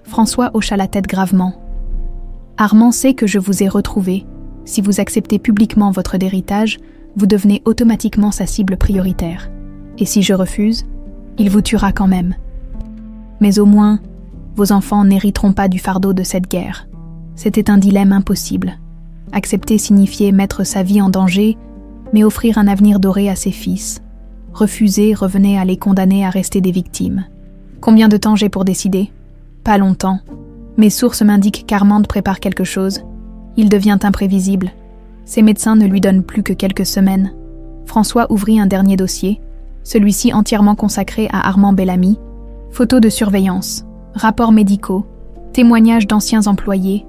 François hocha la tête gravement. Armand sait que je vous ai retrouvé. Si vous acceptez publiquement votre héritage, vous devenez automatiquement sa cible prioritaire. Et si je refuse, il vous tuera quand même. Mais au moins, vos enfants n'hériteront pas du fardeau de cette guerre. C'était un dilemme impossible. Accepter signifiait mettre sa vie en danger, mais offrir un avenir doré à ses fils. Refuser revenait à les condamner à rester des victimes. Combien de temps j'ai pour décider? Pas longtemps. Mes sources m'indiquent qu'Armand prépare quelque chose. Il devient imprévisible. Ses médecins ne lui donnent plus que quelques semaines. François ouvrit un dernier dossier, celui-ci entièrement consacré à Armand Bellamy. Photos de surveillance, rapports médicaux, témoignages d'anciens employés.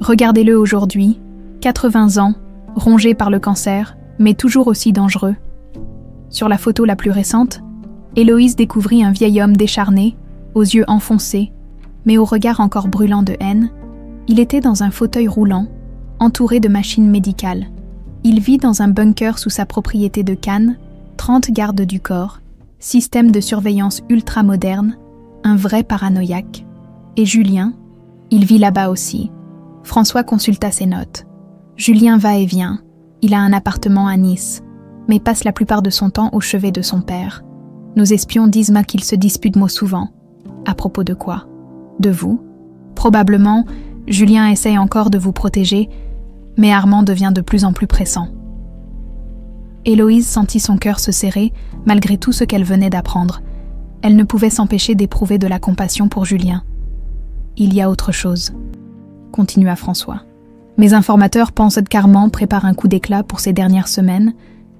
Regardez-le aujourd'hui, 80 ans, rongé par le cancer, mais toujours aussi dangereux. Sur la photo la plus récente, Héloïse découvrit un vieil homme décharné, aux yeux enfoncés, mais au regard encore brûlant de haine. Il était dans un fauteuil roulant, entouré de machines médicales. Il vit dans un bunker sous sa propriété de Cannes, 30 gardes du corps, système de surveillance ultra-moderne, un vrai paranoïaque. Et Julien, il vit là-bas aussi. François consulta ses notes. Julien va et vient. Il a un appartement à Nice, mais passe la plupart de son temps au chevet de son père. Nos espions disent qu'il se dispute mot souvent. À propos de quoi? De vous? Probablement, Julien essaye encore de vous protéger, mais Armand devient de plus en plus pressant. Héloïse sentit son cœur se serrer, malgré tout ce qu'elle venait d'apprendre. Elle ne pouvait s'empêcher d'éprouver de la compassion pour Julien. Il y a autre chose, continua François. Mes informateurs pensent qu'Armand prépare un coup d'éclat pour ces dernières semaines,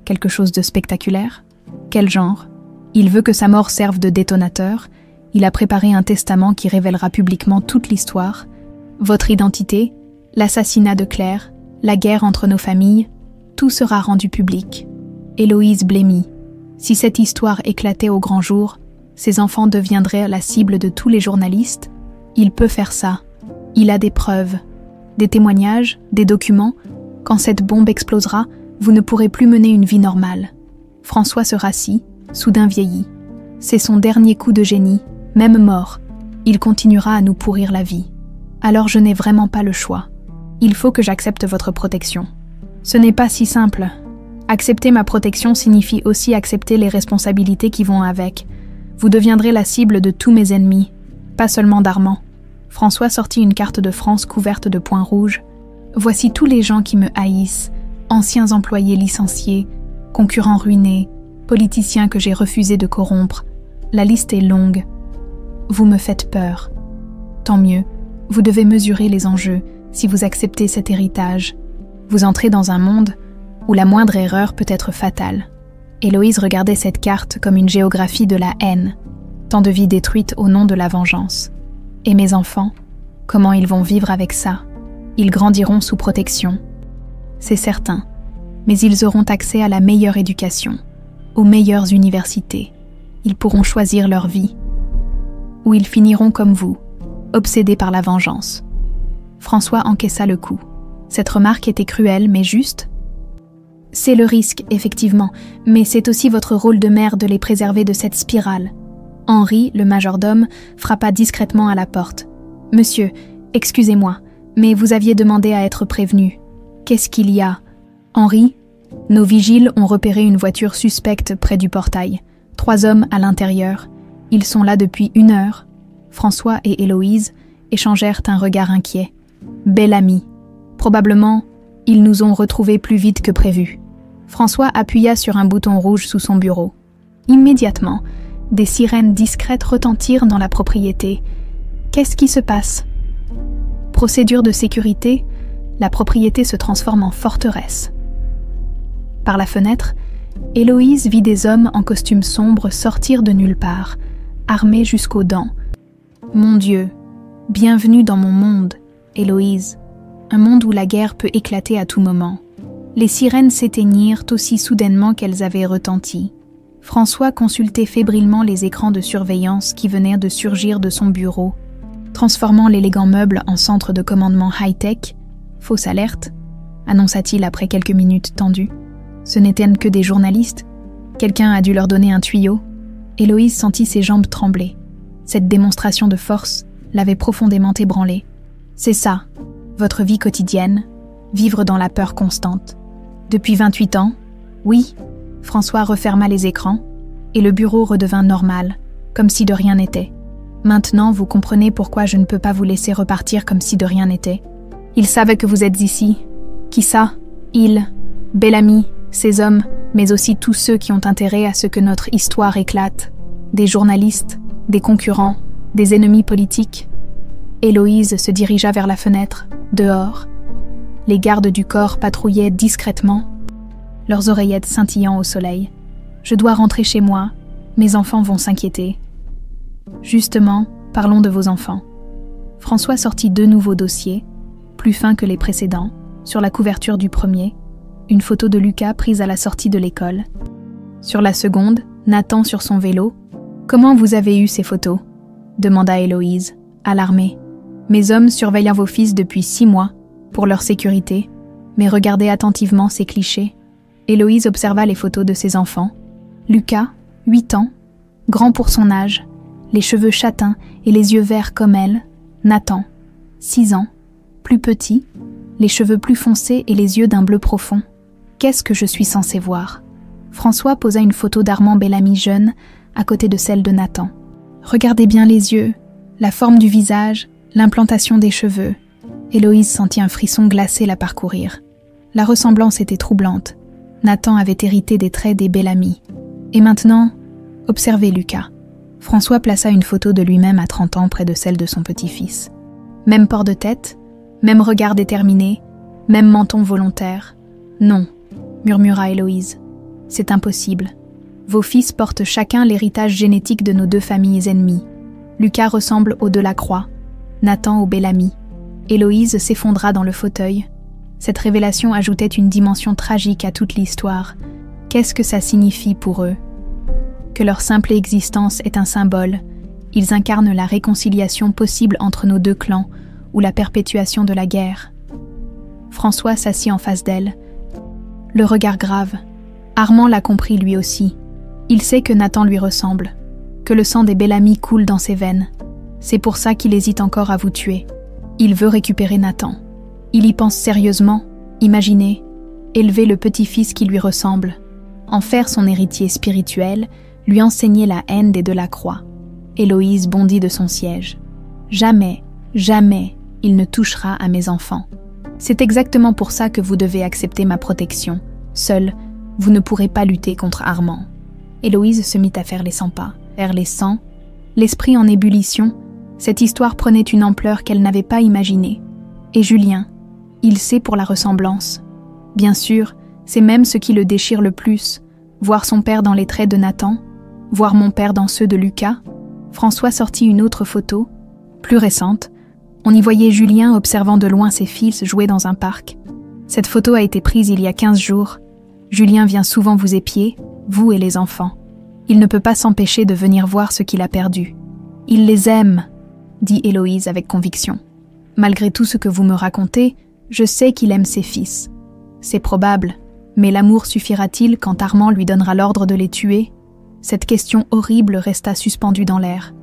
quelque chose de spectaculaire. Quel genre? Il veut que sa mort serve de détonateur. Il a préparé un testament qui révélera publiquement toute l'histoire. Votre identité, l'assassinat de Claire, la guerre entre nos familles, tout sera rendu public. Héloïse blêmit. Si cette histoire éclatait au grand jour, ses enfants deviendraient la cible de tous les journalistes. Il peut faire ça. Il a des preuves, des témoignages, des documents. Quand cette bombe explosera, vous ne pourrez plus mener une vie normale. François se rassit, soudain vieilli. C'est son dernier coup de génie, même mort. Il continuera à nous pourrir la vie. Alors je n'ai vraiment pas le choix. Il faut que j'accepte votre protection. Ce n'est pas si simple. Accepter ma protection signifie aussi accepter les responsabilités qui vont avec. Vous deviendrez la cible de tous mes ennemis, pas seulement d'Armand. François sortit une carte de France couverte de points rouges. Voici tous les gens qui me haïssent, anciens employés licenciés, concurrents ruinés, politiciens que j'ai refusé de corrompre. La liste est longue. Vous me faites peur. Tant mieux, vous devez mesurer les enjeux si vous acceptez cet héritage. Vous entrez dans un monde où la moindre erreur peut être fatale. Héloïse regardait cette carte comme une géographie de la haine, tant de vies détruites au nom de la vengeance. Et mes enfants, comment ils vont vivre avec ça? Ils grandiront sous protection. C'est certain, mais ils auront accès à la meilleure éducation, aux meilleures universités. Ils pourront choisir leur vie. Ou ils finiront comme vous, obsédés par la vengeance. François encaissa le coup. Cette remarque était cruelle, mais juste. C'est le risque, effectivement, mais c'est aussi votre rôle de mère de les préserver de cette spirale. Henri, le majordome, frappa discrètement à la porte. « Monsieur, excusez-moi, mais vous aviez demandé à être prévenu. Qu'est-ce qu'il y a ?» Henri, nos vigiles ont repéré une voiture suspecte près du portail. 3 hommes à l'intérieur. Ils sont là depuis 1 heure. François et Héloïse échangèrent un regard inquiet. Bel ami. Probablement, ils nous ont retrouvés plus vite que prévu. François appuya sur un bouton rouge sous son bureau. Immédiatement, des sirènes discrètes retentirent dans la propriété. Qu'est-ce qui se passe? Procédure de sécurité, la propriété se transforme en forteresse. Par la fenêtre, Héloïse vit des hommes en costume sombre sortir de nulle part, armés jusqu'aux dents. Mon Dieu, bienvenue dans mon monde, Héloïse, un monde où la guerre peut éclater à tout moment. Les sirènes s'éteignirent aussi soudainement qu'elles avaient retenti. François consultait fébrilement les écrans de surveillance qui venaient de surgir de son bureau, transformant l'élégant meuble en centre de commandement high-tech. Fausse alerte, annonça-t-il après quelques minutes tendues. Ce n'étaient que des journalistes. Quelqu'un a dû leur donner un tuyau. Héloïse sentit ses jambes trembler. Cette démonstration de force l'avait profondément ébranlée. C'est ça, votre vie quotidienne, vivre dans la peur constante. Depuis 28 ans, oui, François referma les écrans et le bureau redevint normal, comme si de rien n'était. Maintenant, vous comprenez pourquoi je ne peux pas vous laisser repartir comme si de rien n'était. Ils savaient que vous êtes ici. Qui ça? Il, Bellamy, ces hommes, mais aussi tous ceux qui ont intérêt à ce que notre histoire éclate. Des journalistes, des concurrents, des ennemis politiques. Héloïse se dirigea vers la fenêtre, dehors. Les gardes du corps patrouillaient discrètement, leurs oreillettes scintillant au soleil. Je dois rentrer chez moi, mes enfants vont s'inquiéter. Justement, parlons de vos enfants. François sortit 2 nouveaux dossiers, plus fins que les précédents, sur la couverture du premier, une photo de Lucas prise à la sortie de l'école. Sur la seconde, Nathan sur son vélo. « Comment vous avez eu ces photos ?» demanda Héloïse, alarmée. « Mes hommes surveillant vos fils depuis 6 mois, pour leur sécurité, mais regardez attentivement ces clichés. » Héloïse observa les photos de ses enfants. Lucas, 8 ans, grand pour son âge, les cheveux châtains et les yeux verts comme elle. Nathan, 6 ans, plus petit, les cheveux plus foncés et les yeux d'un bleu profond. Qu'est-ce que je suis censée voir? François posa une photo d'Armand Bellamy jeune à côté de celle de Nathan. Regardez bien les yeux, la forme du visage, l'implantation des cheveux. Héloïse sentit un frisson glacé la parcourir. La ressemblance était troublante. Nathan avait hérité des traits des Bellamy. Et maintenant, observez Lucas. François plaça une photo de lui-même à 30 ans près de celle de son petit-fils. Même port de tête, même regard déterminé, même menton volontaire. Non, murmura Héloïse. C'est impossible. Vos fils portent chacun l'héritage génétique de nos 2 familles ennemies. Lucas ressemble au Delacroix, Nathan au Bellamy. Héloïse s'effondra dans le fauteuil. Cette révélation ajoutait une dimension tragique à toute l'histoire. Qu'est-ce que ça signifie pour eux? Que leur simple existence est un symbole. Ils incarnent la réconciliation possible entre nos 2 clans ou la perpétuation de la guerre. François s'assit en face d'elle, le regard grave. Armand l'a compris lui aussi. Il sait que Nathan lui ressemble, que le sang des Bellamy coule dans ses veines. C'est pour ça qu'il hésite encore à vous tuer. Il veut récupérer Nathan. Il y pense sérieusement, imaginer, élever le petit-fils qui lui ressemble, en faire son héritier spirituel, lui enseigner la haine des Delacroix. Héloïse bondit de son siège. Jamais, jamais, il ne touchera à mes enfants. C'est exactement pour ça que vous devez accepter ma protection. Seul, vous ne pourrez pas lutter contre Armand. Héloïse se mit à faire les 100 pas, vers les 100, l'esprit en ébullition. Cette histoire prenait une ampleur qu'elle n'avait pas imaginée. Et Julien, il sait pour la ressemblance. Bien sûr, c'est même ce qui le déchire le plus, voir son père dans les traits de Nathan, voir mon père dans ceux de Lucas. François sortit une autre photo, plus récente. On y voyait Julien observant de loin ses fils jouer dans un parc. Cette photo a été prise il y a 15 jours. Julien vient souvent vous épier, vous et les enfants. Il ne peut pas s'empêcher de venir voir ce qu'il a perdu. Il les aime, dit Héloïse avec conviction. Malgré tout ce que vous me racontez, je sais qu'il aime ses fils. C'est probable, mais l'amour suffira-t-il quand Armand lui donnera l'ordre de les tuer? Cette question horrible resta suspendue dans l'air.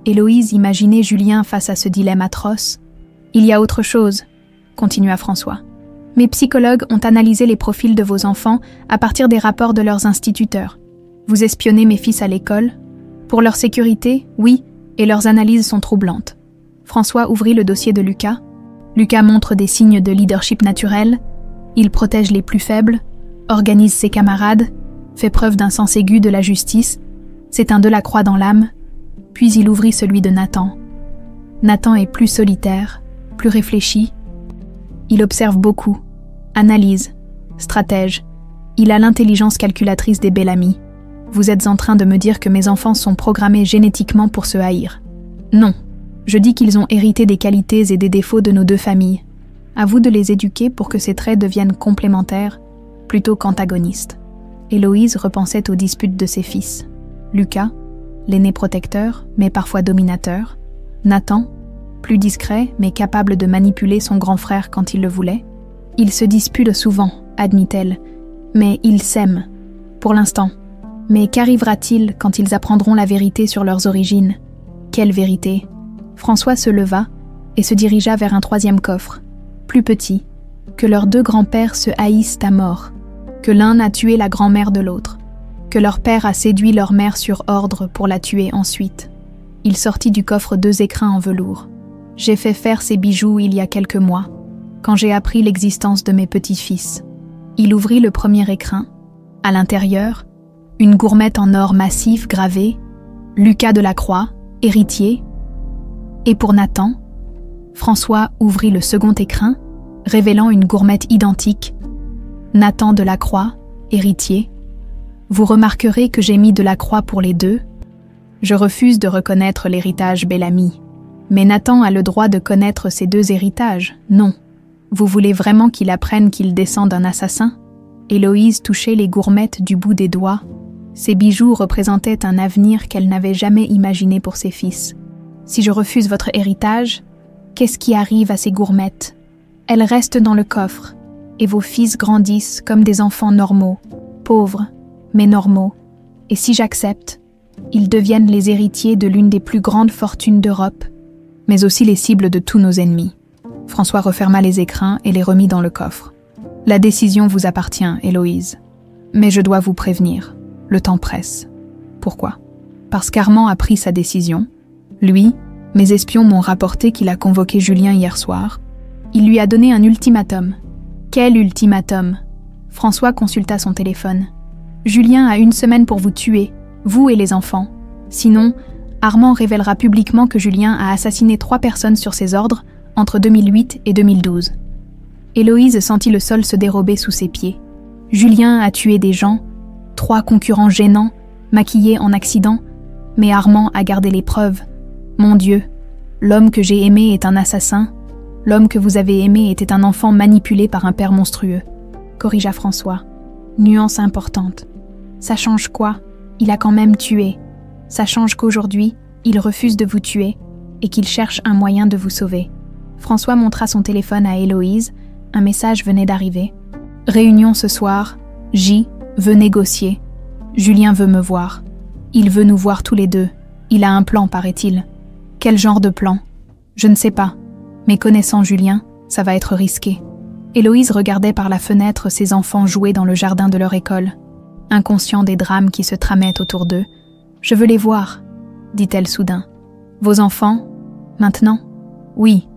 Héloïse imaginait Julien face à ce dilemme atroce. « Il y a autre chose », continua François. « Mes psychologues ont analysé les profils de vos enfants à partir des rapports de leurs instituteurs. Vous espionnez mes fils à l'école? Pour leur sécurité, oui, et leurs analyses sont troublantes. » François ouvrit le dossier de Lucas. Lucas montre des signes de leadership naturel. Il protège les plus faibles, organise ses camarades, fait preuve d'un sens aigu de la justice. C'est un Delacroix dans l'âme. Puis il ouvrit celui de Nathan. Nathan est plus solitaire, plus réfléchi. Il observe beaucoup, analyse, stratège. Il a l'intelligence calculatrice des Bellamy. Vous êtes en train de me dire que mes enfants sont programmés génétiquement pour se haïr. Non, je dis qu'ils ont hérité des qualités et des défauts de nos deux familles. À vous de les éduquer pour que ces traits deviennent complémentaires, plutôt qu'antagonistes. Héloïse repensait aux disputes de ses fils. Lucas, l'aîné protecteur, mais parfois dominateur. Nathan, plus discret, mais capable de manipuler son grand frère quand il le voulait. Ils se disputent souvent, admit-elle, mais ils s'aiment, pour l'instant. Mais qu'arrivera-t-il quand ils apprendront la vérité sur leurs origines? Quelle vérité? François se leva et se dirigea vers un troisième coffre, plus petit, que leurs deux grands-pères se haïssent à mort, que l'un a tué la grand-mère de l'autre, que leur père a séduit leur mère sur ordre pour la tuer ensuite. Il sortit du coffre 2 écrins en velours. J'ai fait faire ces bijoux il y a quelques mois, quand j'ai appris l'existence de mes petits-fils. Il ouvrit le premier écrin. À l'intérieur, une gourmette en or massif gravée, Lucas Delacroix, héritier. Et pour Nathan, François ouvrit le second écrin, révélant une gourmette identique. Nathan Delacroix, héritier. Vous remarquerez que j'ai mis Delacroix pour les deux. Je refuse de reconnaître l'héritage Bellamy. Mais Nathan a le droit de connaître ces deux héritages, non. Vous voulez vraiment qu'il apprenne qu'il descend d'un assassin? Héloïse touchait les gourmettes du bout des doigts. Ces bijoux représentaient un avenir qu'elle n'avait jamais imaginé pour ses fils. Si je refuse votre héritage, qu'est-ce qui arrive à ces gourmettes? Elles restent dans le coffre, et vos fils grandissent comme des enfants normaux, pauvres, mais normaux. Et si j'accepte, ils deviennent les héritiers de l'une des plus grandes fortunes d'Europe, mais aussi les cibles de tous nos ennemis. François referma les écrins et les remit dans le coffre. La décision vous appartient, Héloïse. Mais je dois vous prévenir, le temps presse. Pourquoi? Parce qu'Armand a pris sa décision. Lui, mes espions m'ont rapporté qu'il a convoqué Julien hier soir. Il lui a donné un ultimatum. Quel ultimatum? François consulta son téléphone. Julien a 1 semaine pour vous tuer, vous et les enfants. Sinon, Armand révélera publiquement que Julien a assassiné 3 personnes sur ses ordres entre 2008 et 2012. Héloïse sentit le sol se dérober sous ses pieds. Julien a tué des gens, 3 concurrents gênants, maquillés en accident, mais Armand a gardé les preuves. Mon Dieu, l'homme que j'ai aimé est un assassin, l'homme que vous avez aimé était un enfant manipulé par un père monstrueux, corrigea François. Nuance importante. Ça change quoi? Il a quand même tué. Ça change qu'aujourd'hui, il refuse de vous tuer et qu'il cherche un moyen de vous sauver. François montra son téléphone à Héloïse. Un message venait d'arriver. Réunion ce soir. J veut négocier. Julien veut me voir. Il veut nous voir tous les deux. Il a un plan, paraît-il. Quel genre de plan? Je ne sais pas. Mais connaissant Julien, ça va être risqué. Héloïse regardait par la fenêtre ses enfants jouer dans le jardin de leur école. Inconscient des drames qui se tramaient autour d'eux. « Je veux les voir », dit-elle soudain. « Vos enfants, maintenant ? Oui,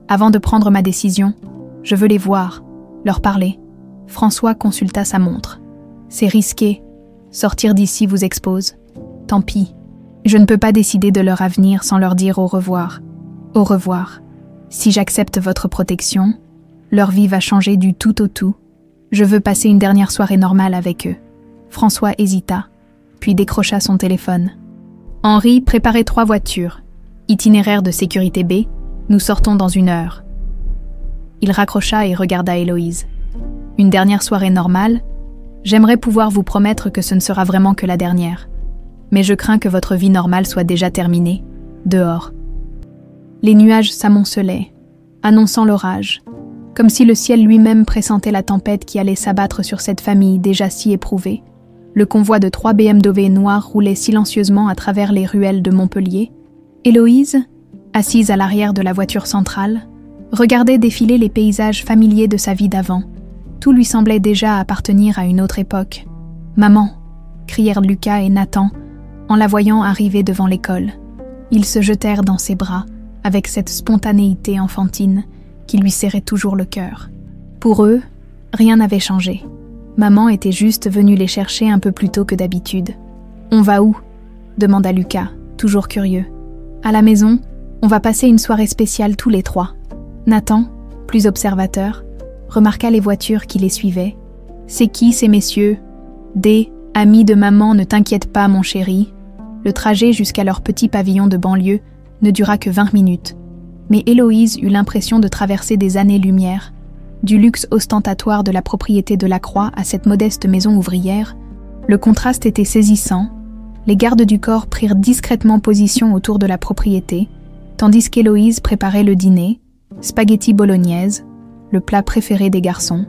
avant de prendre ma décision, je veux les voir, leur parler. » François consulta sa montre. « C'est risqué. Sortir d'ici vous expose. Tant pis. Je ne peux pas décider de leur avenir sans leur dire au revoir. Au revoir. Si j'accepte votre protection, leur vie va changer du tout au tout. Je veux passer une dernière soirée normale avec eux. » François hésita, puis décrocha son téléphone. « Henri, préparez 3 voitures. Itinéraire de sécurité B, nous sortons dans 1 heure. » Il raccrocha et regarda Héloïse. « Une dernière soirée normale ? J'aimerais pouvoir vous promettre que ce ne sera vraiment que la dernière. Mais je crains que votre vie normale soit déjà terminée, dehors. » Les nuages s'amoncelaient, annonçant l'orage, comme si le ciel lui-même pressentait la tempête qui allait s'abattre sur cette famille déjà si éprouvée. Le convoi de 3 BMW noirs roulait silencieusement à travers les ruelles de Montpellier. Héloïse, assise à l'arrière de la voiture centrale, regardait défiler les paysages familiers de sa vie d'avant. Tout lui semblait déjà appartenir à une autre époque. « Maman !» crièrent Lucas et Nathan en la voyant arriver devant l'école. Ils se jetèrent dans ses bras avec cette spontanéité enfantine qui lui serrait toujours le cœur. Pour eux, rien n'avait changé. Maman était juste venue les chercher un peu plus tôt que d'habitude. « On va où ?» demanda Lucas, toujours curieux. « À la maison, on va passer une soirée spéciale tous les 3. » Nathan, plus observateur, remarqua les voitures qui les suivaient. « C'est qui ces messieurs ? » « Des amis de maman, ne t'inquiète pas mon chéri. » Le trajet jusqu'à leur petit pavillon de banlieue ne dura que 20 minutes. Mais Héloïse eut l'impression de traverser des années-lumière. Du luxe ostentatoire de la propriété de Lacroix à cette modeste maison ouvrière, le contraste était saisissant. Les gardes du corps prirent discrètement position autour de la propriété, tandis qu'Héloïse préparait le dîner, spaghetti bolognaise, le plat préféré des garçons,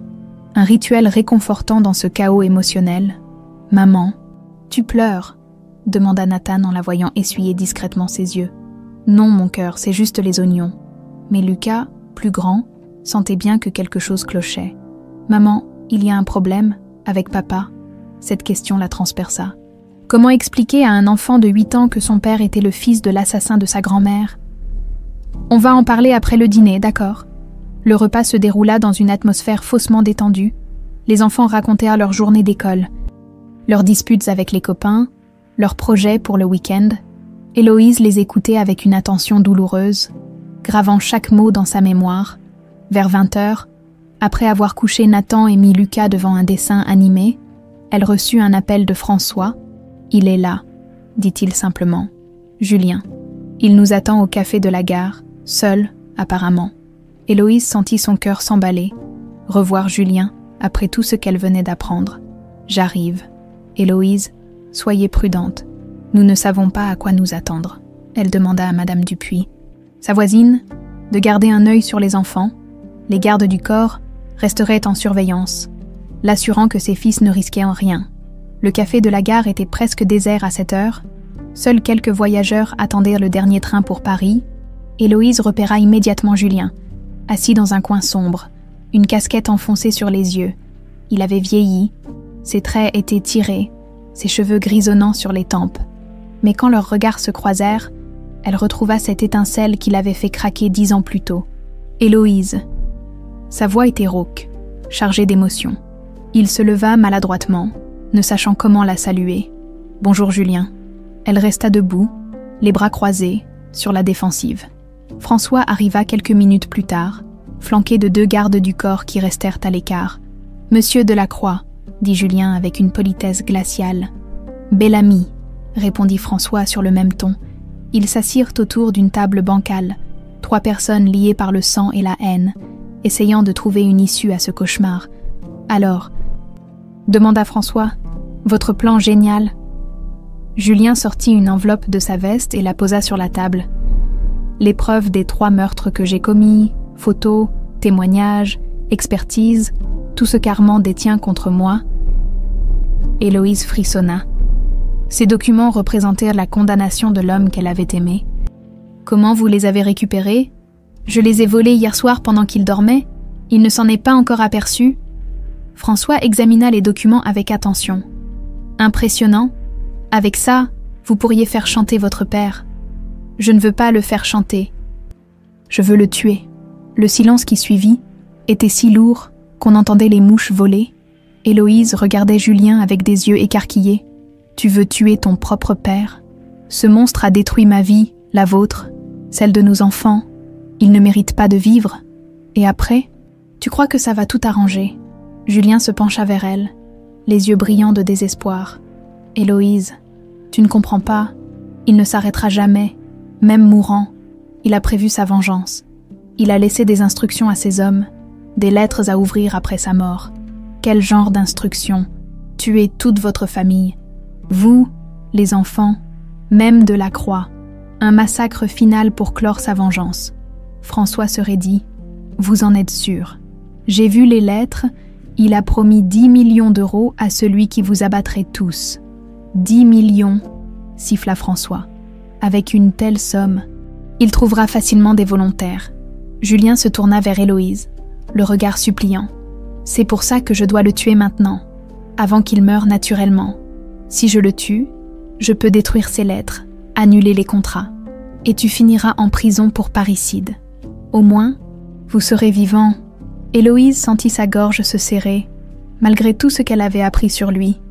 un rituel réconfortant dans ce chaos émotionnel. « Maman, tu pleures ?» demanda Nathan en la voyant essuyer discrètement ses yeux. « Non, mon cœur, c'est juste les oignons. » Mais Lucas, plus grand, sentait bien que quelque chose clochait. « Maman, il y a un problème avec papa ?» Cette question la transperça. Comment expliquer à un enfant de 8 ans que son père était le fils de l'assassin de sa grand-mère ? « On va en parler après le dîner, d'accord ?» Le repas se déroula dans une atmosphère faussement détendue. Les enfants racontèrent leur journée d'école, leurs disputes avec les copains, leurs projets pour le week-end. Héloïse les écoutait avec une attention douloureuse, gravant chaque mot dans sa mémoire. Vers 20h, après avoir couché Nathan et mis Lucas devant un dessin animé, elle reçut un appel de François. « Il est là », dit-il simplement. « Julien. Il nous attend au café de la gare, seul, apparemment. » Héloïse sentit son cœur s'emballer. Revoir Julien, après tout ce qu'elle venait d'apprendre. « J'arrive. Héloïse, soyez prudente. Nous ne savons pas à quoi nous attendre. » Elle demanda à Madame Dupuis. Sa voisine, de garder un œil sur les enfants. Les gardes du corps resteraient en surveillance, l'assurant que ses fils ne risquaient rien. Le café de la gare était presque désert à cette heure. Seuls quelques voyageurs attendaient le dernier train pour Paris. Héloïse repéra immédiatement Julien, assis dans un coin sombre, une casquette enfoncée sur les yeux. Il avait vieilli, ses traits étaient tirés, ses cheveux grisonnants sur les tempes. Mais quand leurs regards se croisèrent, elle retrouva cette étincelle qui l'avait fait craquer 10 ans plus tôt. Héloïse. Sa voix était rauque, chargée d'émotion. Il se leva maladroitement, ne sachant comment la saluer. « Bonjour Julien. » Elle resta debout, les bras croisés, sur la défensive. François arriva quelques minutes plus tard, flanqué de 2 gardes du corps qui restèrent à l'écart. « Monsieur Delacroix, » dit Julien avec une politesse glaciale. « Bel ami, » répondit François sur le même ton. Ils s'assirent autour d'une table bancale, 3 personnes liées par le sang et la haine, essayant de trouver une issue à ce cauchemar. « Alors, » demanda François, « votre plan génial ?» Julien sortit une enveloppe de sa veste et la posa sur la table. « Les preuves des 3 meurtres que j'ai commis, photos, témoignages, expertise, tout ce qu'Armand détient contre moi. » Héloïse frissonna. Ces documents représentèrent la condamnation de l'homme qu'elle avait aimé. « Comment vous les avez récupérés ? Je les ai volés hier soir pendant qu'il dormait. Il ne s'en est pas encore aperçu. François examina les documents avec attention. Impressionnant. Avec ça, vous pourriez faire chanter votre père. Je ne veux pas le faire chanter. Je veux le tuer. Le silence qui suivit était si lourd qu'on entendait les mouches voler. Héloïse regardait Julien avec des yeux écarquillés. Tu veux tuer ton propre père? Ce monstre a détruit ma vie, la vôtre, celle de nos enfants. Il ne mérite pas de vivre. Et après, tu crois que ça va tout arranger? Julien se pencha vers elle, les yeux brillants de désespoir. Héloïse, tu ne comprends pas. Il ne s'arrêtera jamais, même mourant. Il a prévu sa vengeance. Il a laissé des instructions à ses hommes, des lettres à ouvrir après sa mort. Quel genre d'instructions? Tuer toute votre famille. Vous, les enfants, même de la croix. Un massacre final pour clore sa vengeance. François se raidit. Vous en êtes sûr. J'ai vu les lettres. Il a promis 10 millions d'euros à celui qui vous abattrait tous. 10 millions, siffla François. Avec une telle somme, il trouvera facilement des volontaires. Julien se tourna vers Héloïse, le regard suppliant. C'est pour ça que je dois le tuer maintenant, avant qu'il meure naturellement. Si je le tue, je peux détruire ses lettres, annuler les contrats, et tu finiras en prison pour parricide. Au moins, vous serez vivant. Héloïse sentit sa gorge se serrer, malgré tout ce qu'elle avait appris sur lui.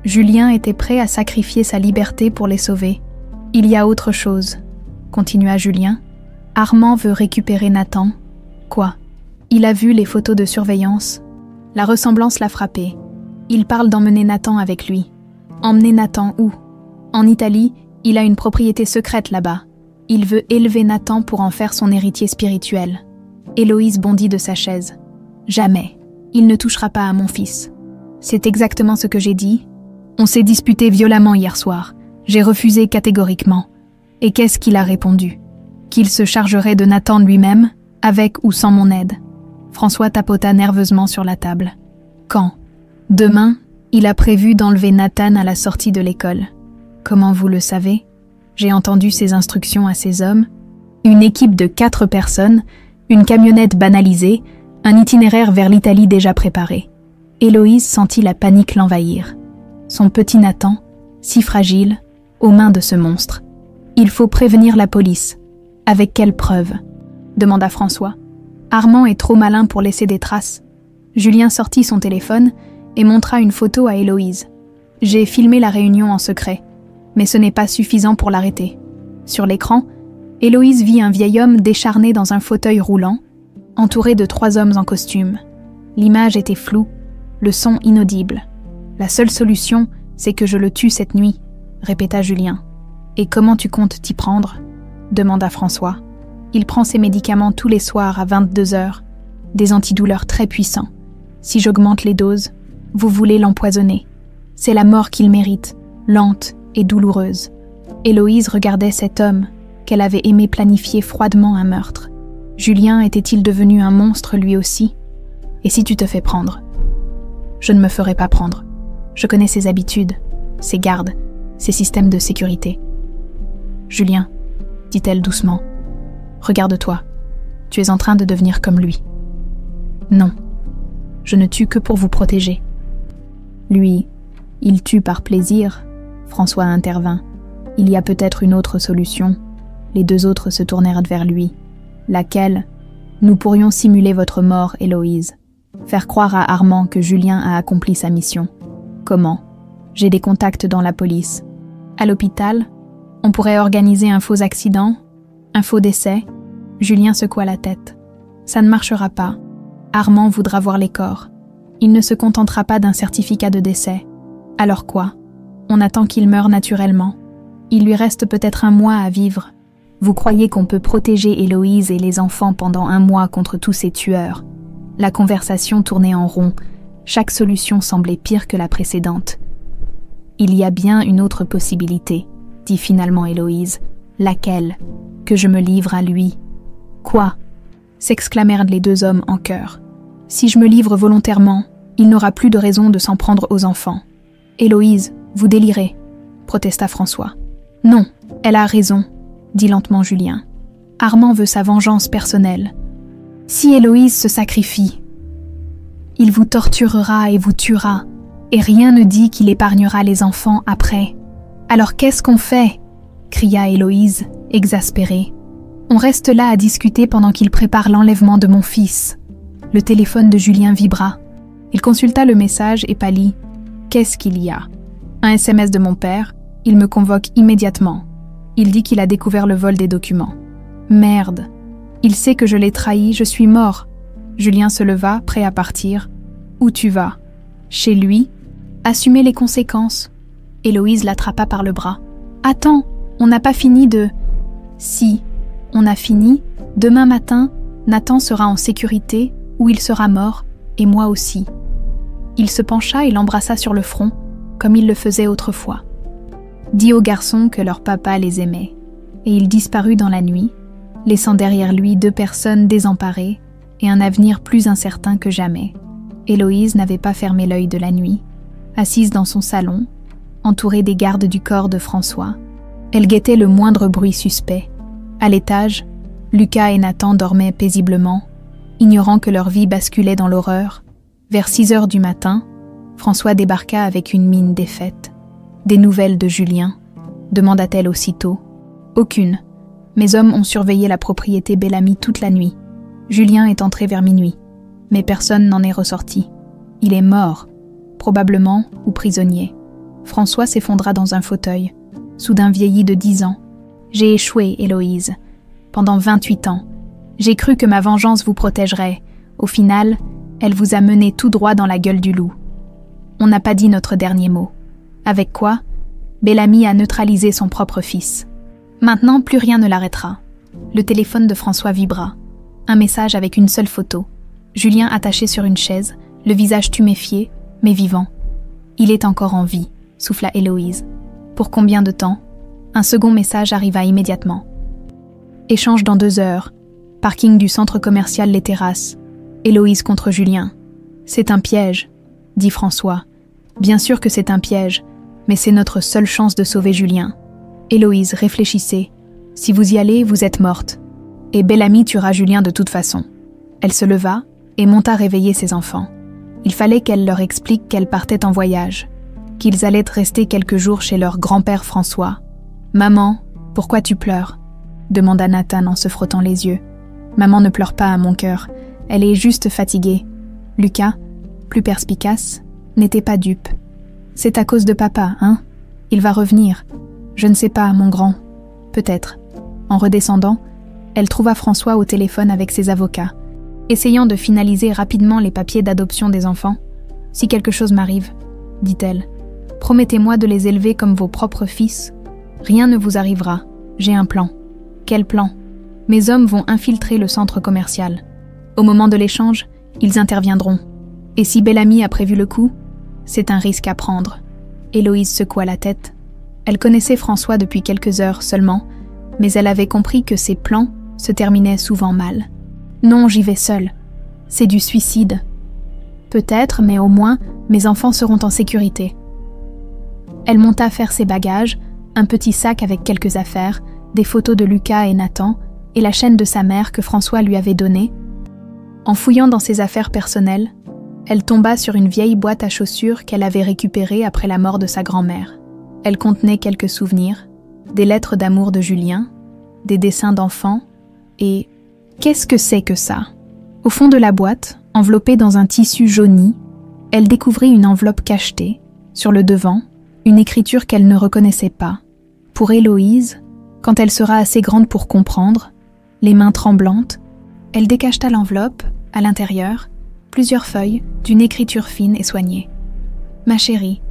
Julien était prêt à sacrifier sa liberté pour les sauver. Il y a autre chose, continua Julien. Armand veut récupérer Nathan. Quoi? Il a vu les photos de surveillance. La ressemblance l'a frappé. Il parle d'emmener Nathan avec lui. Emmener Nathan où? En Italie, il a une propriété secrète là-bas. Il veut élever Nathan pour en faire son héritier spirituel. Héloïse bondit de sa chaise. Jamais. Il ne touchera pas à mon fils. C'est exactement ce que j'ai dit. On s'est disputé violemment hier soir. J'ai refusé catégoriquement. Et qu'est-ce qu'il a répondu? Qu'il se chargerait de Nathan lui-même, avec ou sans mon aide. François tapota nerveusement sur la table. Quand? Demain, il a prévu d'enlever Nathan à la sortie de l'école. Comment vous le savez? J'ai entendu ses instructions à ses hommes. Une équipe de 4 personnes, une camionnette banalisée, un itinéraire vers l'Italie déjà préparé. Héloïse sentit la panique l'envahir. Son petit Nathan, si fragile, aux mains de ce monstre. Il faut prévenir la police. Avec quelle preuve? Demanda François. Armand est trop malin pour laisser des traces. Julien sortit son téléphone et montra une photo à Héloïse. J'ai filmé la réunion en secret, mais ce n'est pas suffisant pour l'arrêter. Sur l'écran, Héloïse vit un vieil homme décharné dans un fauteuil roulant, entouré de 3 hommes en costume. L'image était floue, le son inaudible. La seule solution, c'est que je le tue cette nuit, répéta Julien. Et comment tu comptes t'y prendre? Demanda François. Il prend ses médicaments tous les soirs à 22h, des antidouleurs très puissants. Si j'augmente les doses, vous voulez l'empoisonner. C'est la mort qu'il mérite, lente et douloureuse. Héloïse regardait cet homme qu'elle avait aimé planifier froidement un meurtre. Julien était-il devenu un monstre lui aussi? Et si tu te fais prendre? Je ne me ferai pas prendre. Je connais ses habitudes, ses gardes, ses systèmes de sécurité. Julien, dit-elle doucement, regarde-toi. Tu es en train de devenir comme lui. Non, je ne tue que pour vous protéger. Lui, il tue par plaisir. François intervint. Il y a peut-être une autre solution. Les 2 autres se tournèrent vers lui. Laquelle? Nous pourrions simuler votre mort, Héloïse. Faire croire à Armand que Julien a accompli sa mission. Comment? J'ai des contacts dans la police. À l'hôpital, on pourrait organiser un faux accident, un faux décès. Julien secoua la tête. Ça ne marchera pas. Armand voudra voir les corps. Il ne se contentera pas d'un certificat de décès. Alors quoi? On attend qu'il meure naturellement. Il lui reste peut-être 1 mois à vivre. Vous croyez qu'on peut protéger Héloïse et les enfants pendant 1 mois contre tous ces tueurs? La conversation tournait en rond. Chaque solution semblait pire que la précédente. Il y a bien une autre possibilité, dit finalement Héloïse. Laquelle? Que je me livre à lui. Quoi? S'exclamèrent les 2 hommes en chœur. Si je me livre volontairement, il n'aura plus de raison de s'en prendre aux enfants. Héloïse, vous délirez, protesta François. Non, elle a raison, dit lentement Julien. Armand veut sa vengeance personnelle. Si Héloïse se sacrifie, il vous torturera et vous tuera, et rien ne dit qu'il épargnera les enfants après. Alors qu'est-ce qu'on fait ? Cria Héloïse, exaspérée. On reste là à discuter pendant qu'il prépare l'enlèvement de mon fils. Le téléphone de Julien vibra. Il consulta le message et pâlit. Qu'est-ce qu'il y a ? Un SMS de mon père. Il me convoque immédiatement. Il dit qu'il a découvert le vol des documents. Merde. Il sait que je l'ai trahi, je suis mort. Julien se leva, prêt à partir. Où tu vas ? Chez lui ? Assumer les conséquences. Héloïse l'attrapa par le bras. Attends, on n'a pas fini de... Si, on a fini. Demain matin, Nathan sera en sécurité, ou il sera mort, et moi aussi. Il se pencha et l'embrassa sur le front, comme il le faisait autrefois. Dit aux garçons que leur papa les aimait, et il disparut dans la nuit, laissant derrière lui 2 personnes désemparées et un avenir plus incertain que jamais. Héloïse n'avait pas fermé l'œil de la nuit. Assise dans son salon, entourée des gardes du corps de François, elle guettait le moindre bruit suspect. À l'étage, Lucas et Nathan dormaient paisiblement, ignorant que leur vie basculait dans l'horreur. Vers 6 heures du matin, François débarqua avec une mine défaite. « Des nouvelles de Julien ?» demanda-t-elle aussitôt. « Aucune. Mes hommes ont surveillé la propriété Bellamy toute la nuit. Julien est entré vers minuit, mais personne n'en est ressorti. Il est mort, probablement, ou prisonnier. » François s'effondra dans un fauteuil, soudain vieilli de 10 ans. « J'ai échoué, Héloïse. Pendant 28 ans. J'ai cru que ma vengeance vous protégerait. Au final, elle vous a mené tout droit dans la gueule du loup. On n'a pas dit notre dernier mot. Avec quoi, Bellamy a neutralisé son propre fils. Maintenant, plus rien ne l'arrêtera. » Le téléphone de François vibra. Un message avec une seule photo. Julien attaché sur une chaise, le visage tuméfié, mais vivant. « Il est encore en vie », souffla Héloïse. « Pour combien de temps ?» Un second message arriva immédiatement. « Échange dans 2 heures. Parking du centre commercial Les Terrasses. Héloïse contre Julien. »« C'est un piège, » dit François. « Bien sûr que c'est un piège, mais c'est notre seule chance de sauver Julien. » Héloïse réfléchissait. « Si vous y allez, vous êtes morte. Et Bellamy tuera Julien de toute façon. » Elle se leva et monta réveiller ses enfants. Il fallait qu'elle leur explique qu'elle partait en voyage, qu'ils allaient rester quelques jours chez leur grand-père François. « Maman, pourquoi tu pleures ?» demanda Nathan en se frottant les yeux. « Maman ne pleure pas à mon cœur, elle est juste fatiguée. » Lucas, plus perspicace, n'était pas dupe. « C'est à cause de papa, hein ? Il va revenir. Je ne sais pas, mon grand. Peut-être. » En redescendant, elle trouva François au téléphone avec ses avocats, essayant de finaliser rapidement les papiers d'adoption des enfants. « Si quelque chose m'arrive, » dit-elle, « promettez-moi de les élever comme vos propres fils. Rien ne vous arrivera. J'ai un plan. » « Quel plan ? Mes hommes vont infiltrer le centre commercial. Au moment de l'échange, ils interviendront. Et si Bellamy a prévu le coup, c'est un risque à prendre. » Héloïse secoua la tête. Elle connaissait François depuis quelques heures seulement, mais elle avait compris que ses plans se terminaient souvent mal. « Non, j'y vais seule. C'est du suicide. »« Peut-être, mais au moins, mes enfants seront en sécurité. » Elle monta faire ses bagages, un petit sac avec quelques affaires, des photos de Lucas et Nathan, et la chaîne de sa mère que François lui avait donnée. En fouillant dans ses affaires personnelles, elle tomba sur une vieille boîte à chaussures qu'elle avait récupérée après la mort de sa grand-mère. Elle contenait quelques souvenirs, des lettres d'amour de Julien, des dessins d'enfants, et... Qu'est-ce que c'est que ça ? Au fond de la boîte, enveloppée dans un tissu jauni, elle découvrit une enveloppe cachetée, sur le devant, une écriture qu'elle ne reconnaissait pas. Pour Héloïse, quand elle sera assez grande pour comprendre, les mains tremblantes, elle décacheta l'enveloppe, à l'intérieur, plusieurs feuilles d'une écriture fine et soignée. « Ma chérie,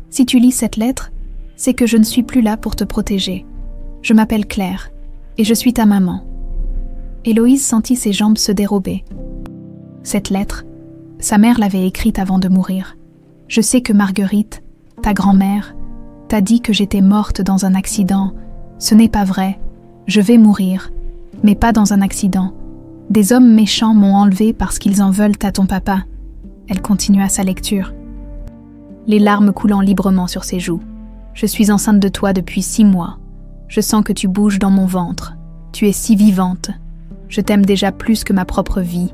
si tu lis cette lettre, c'est que je ne suis plus là pour te protéger. Je m'appelle Claire, et je suis ta maman. » Héloïse sentit ses jambes se dérober. Cette lettre, sa mère l'avait écrite avant de mourir. « Je sais que Marguerite, ta grand-mère, t'a dit que j'étais morte dans un accident. Ce n'est pas vrai. Je vais mourir, mais pas dans un accident. Des hommes méchants m'ont enlevée parce qu'ils en veulent à ton papa. » Elle continua sa lecture, les larmes coulant librement sur ses joues. « Je suis enceinte de toi depuis 6 mois. Je sens que tu bouges dans mon ventre. Tu es si vivante. Je t'aime déjà plus que ma propre vie.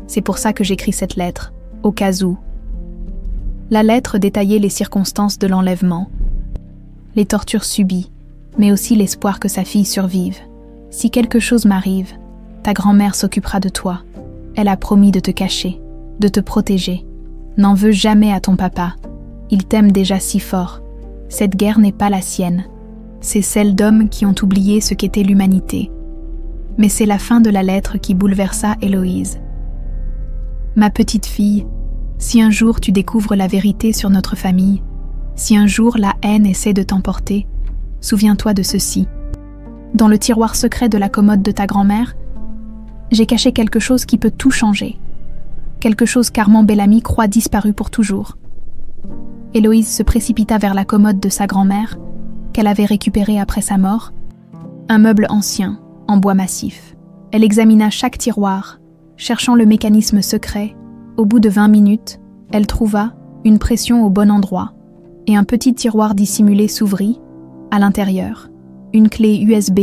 C'est pour ça que j'écris cette lettre, au cas où. » La lettre détaillait les circonstances de l'enlèvement, les tortures subies, mais aussi l'espoir que sa fille survive. « Si quelque chose m'arrive, ta grand-mère s'occupera de toi. Elle a promis de te cacher, de te protéger. N'en veux jamais à ton papa. Il t'aime déjà si fort. Cette guerre n'est pas la sienne. C'est celle d'hommes qui ont oublié ce qu'était l'humanité. » Mais c'est la fin de la lettre qui bouleversa Héloïse. « Ma petite fille, si un jour tu découvres la vérité sur notre famille, si un jour la haine essaie de t'emporter, souviens-toi de ceci. Dans le tiroir secret de la commode de ta grand-mère, j'ai caché quelque chose qui peut tout changer. Quelque chose qu'Armand Bellamy croit disparu pour toujours. » Héloïse se précipita vers la commode de sa grand-mère, qu'elle avait récupérée après sa mort, un meuble ancien, en bois massif. Elle examina chaque tiroir, cherchant le mécanisme secret. Au bout de 20 minutes, elle trouva une pression au bon endroit, et un petit tiroir dissimulé s'ouvrit. À l'intérieur, une clé USB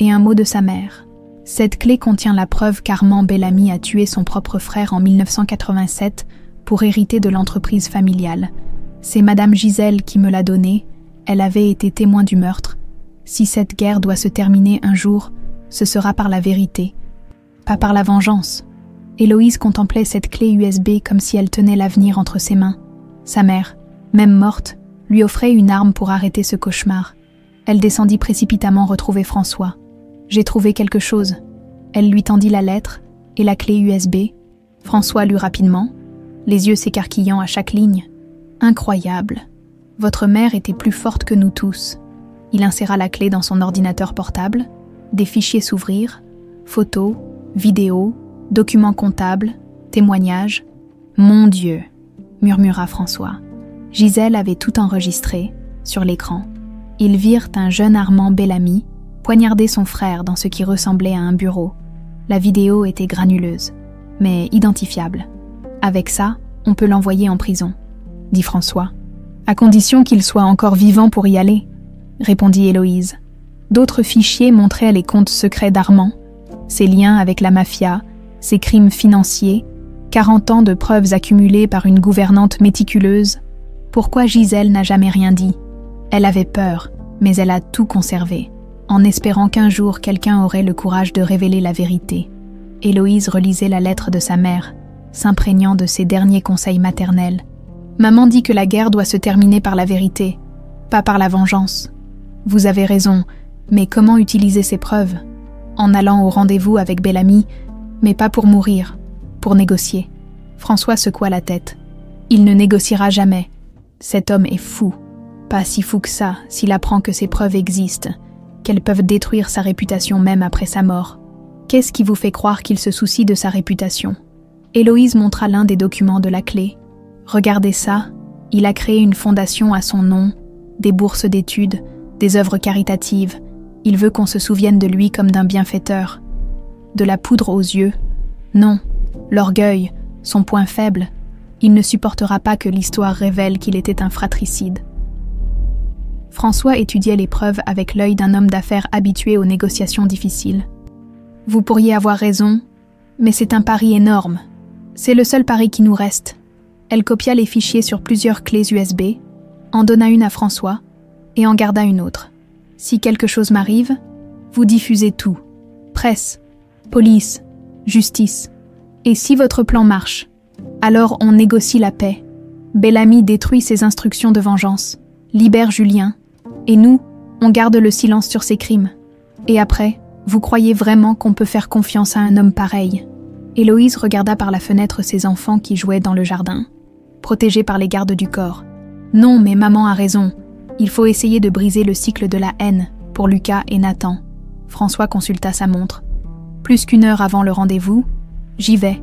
et un mot de sa mère. Cette clé contient la preuve qu'Armand Bellamy a tué son propre frère en 1987 pour hériter de l'entreprise familiale. C'est Madame Gisèle qui me l'a donnée. Elle avait été témoin du meurtre. Si cette guerre doit se terminer un jour, ce sera par la vérité, pas par la vengeance. Héloïse contemplait cette clé USB comme si elle tenait l'avenir entre ses mains. Sa mère, même morte, lui offrait une arme pour arrêter ce cauchemar. Elle descendit précipitamment retrouver François. « J'ai trouvé quelque chose. » Elle lui tendit la lettre et la clé USB. François lut rapidement, les yeux s'écarquillant à chaque ligne. « Incroyable. Votre mère était plus forte que nous tous. » Il inséra la clé dans son ordinateur portable. Des fichiers s'ouvrirent, photos, vidéos, documents comptables, témoignages. « Mon Dieu !» murmura François. Gisèle avait tout enregistré, sur l'écran. Ils virent un jeune Armand Bellamy poignarder son frère dans ce qui ressemblait à un bureau. La vidéo était granuleuse, mais identifiable. « Avec ça, on peut l'envoyer en prison, » dit François. « À condition qu'il soit encore vivant pour y aller, » répondit Héloïse. D'autres fichiers montraient les comptes secrets d'Armand, ses liens avec la mafia, ses crimes financiers, 40 ans de preuves accumulées par une gouvernante méticuleuse. Pourquoi Gisèle n'a jamais rien dit? Elle avait peur, mais elle a tout conservé, en espérant qu'un jour quelqu'un aurait le courage de révéler la vérité. Héloïse relisait la lettre de sa mère, s'imprégnant de ses derniers conseils maternels. Maman dit que la guerre doit se terminer par la vérité, pas par la vengeance. Vous avez raison, mais comment utiliser ces preuves? En allant au rendez-vous avec Bellamy, mais pas pour mourir, pour négocier. François secoua la tête. Il ne négociera jamais. Cet homme est fou. Pas si fou que ça, s'il apprend que ces preuves existent, qu'elles peuvent détruire sa réputation même après sa mort. Qu'est-ce qui vous fait croire qu'il se soucie de sa réputation? Héloïse montra l'un des documents de la clé. Regardez ça, il a créé une fondation à son nom, des bourses d'études, des œuvres caritatives. Il veut qu'on se souvienne de lui comme d'un bienfaiteur. De la poudre aux yeux? Non, l'orgueil, son point faible. Il ne supportera pas que l'histoire révèle qu'il était un fratricide. François étudiait les preuves avec l'œil d'un homme d'affaires habitué aux négociations difficiles. Vous pourriez avoir raison, mais c'est un pari énorme. C'est le seul pari qui nous reste. Elle copia les fichiers sur plusieurs clés USB, en donna une à François et en garda une autre. Si quelque chose m'arrive, vous diffusez tout. Presse, police, justice. Et si votre plan marche, alors on négocie la paix. Bellamy détruit ses instructions de vengeance, libère Julien, et nous, on garde le silence sur ses crimes. Et après, vous croyez vraiment qu'on peut faire confiance à un homme pareil? Héloïse regarda par la fenêtre ses enfants qui jouaient dans le jardin, protégés par les gardes du corps. Non, mais maman a raison. Il faut essayer de briser le cycle de la haine pour Lucas et Nathan. François consulta sa montre. Plus qu'1 heure avant le rendez-vous, j'y vais.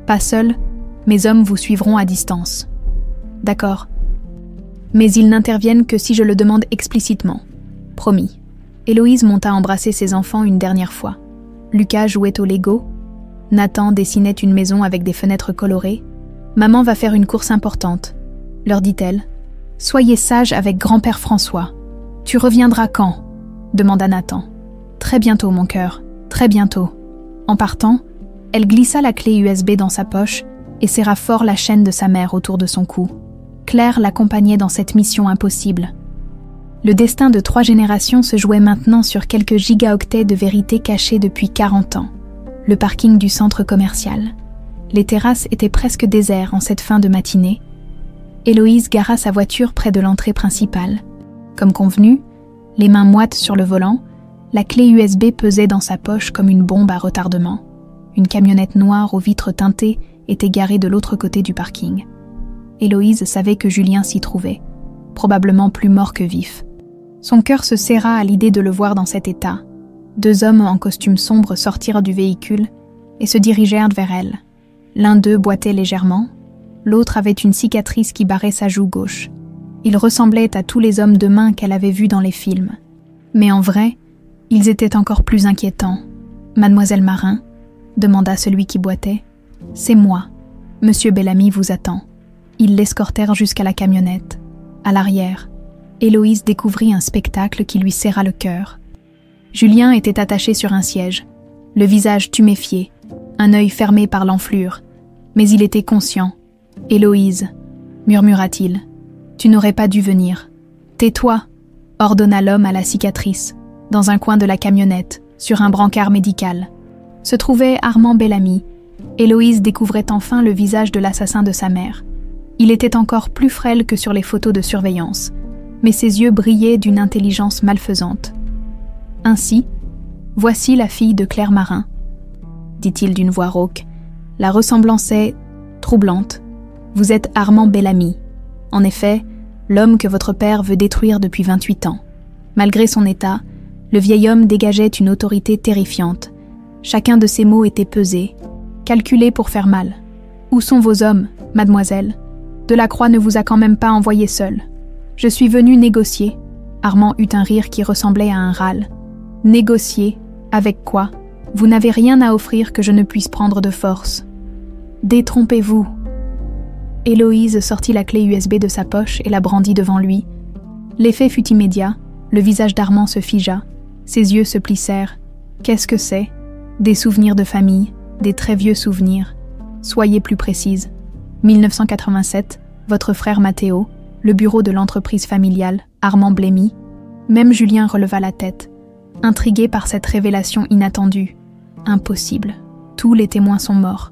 Pas seul, mes hommes vous suivront à distance. D'accord. Mais ils n'interviennent que si je le demande explicitement. Promis. Héloïse monta embrasser ses enfants une dernière fois. Lucas jouait au Lego. Nathan dessinait une maison avec des fenêtres colorées. Maman va faire une course importante, leur dit-elle. Soyez sages avec grand-père François. Tu reviendras quand? Demanda Nathan. Très bientôt, mon cœur. Très bientôt. En partant, elle glissa la clé USB dans sa poche et serra fort la chaîne de sa mère autour de son cou. Claire l'accompagnait dans cette mission impossible. Le destin de 3 générations se jouait maintenant sur quelques gigaoctets de vérité cachée depuis 40 ans. Le parking du centre commercial. Les terrasses étaient presque désertes en cette fin de matinée. Héloïse gara sa voiture près de l'entrée principale. Comme convenu, les mains moites sur le volant, la clé USB pesait dans sa poche comme une bombe à retardement. Une camionnette noire aux vitres teintées était garée de l'autre côté du parking. Héloïse savait que Julien s'y trouvait, probablement plus mort que vif. Son cœur se serra à l'idée de le voir dans cet état. 2 hommes en costume sombre sortirent du véhicule et se dirigèrent vers elle. L'un d'eux boitait légèrement, l'autre avait une cicatrice qui barrait sa joue gauche. Ils ressemblaient à tous les hommes de main qu'elle avait vus dans les films. Mais en vrai, ils étaient encore plus inquiétants. « Mademoiselle Marin ?» demanda celui qui boitait. « C'est moi. Monsieur Bellamy vous attend. » Ils l'escortèrent jusqu'à la camionnette. À l'arrière, Héloïse découvrit un spectacle qui lui serra le cœur. Julien était attaché sur un siège, le visage tuméfié, un œil fermé par l'enflure. Mais il était conscient. « Héloïse, » murmura-t-il, « tu n'aurais pas dû venir. »« Tais-toi » ordonna l'homme à la cicatrice. Dans un coin de la camionnette, sur un brancard médical, se trouvait Armand Bellamy. Héloïse découvrait enfin le visage de l'assassin de sa mère. Il était encore plus frêle que sur les photos de surveillance, mais ses yeux brillaient d'une intelligence malfaisante. « Ainsi, voici la fille de Claire Marin, » dit-il d'une voix rauque. La ressemblance est troublante. Vous êtes Armand Bellamy. En effet, l'homme que votre père veut détruire depuis 28 ans. Malgré son état, le vieil homme dégageait une autorité terrifiante. Chacun de ses mots était pesé, calculé pour faire mal. « Où sont vos hommes, mademoiselle ? Delacroix ne vous a quand même pas envoyé seul. Je suis venu négocier. » Armand eut un rire qui ressemblait à un râle. « Négocier ? Avec quoi ? Vous n'avez rien à offrir que je ne puisse prendre de force. »« Détrompez-vous. » Héloïse sortit la clé USB de sa poche et la brandit devant lui. L'effet fut immédiat, le visage d'Armand se figea, ses yeux se plissèrent. Qu'est-ce que c'est ? Des souvenirs de famille, des très vieux souvenirs. Soyez plus précise. 1987, votre frère Mathéo, le bureau de l'entreprise familiale, Armand Bellamy. Même Julien releva la tête, intrigué par cette révélation inattendue. Impossible. Tous les témoins sont morts.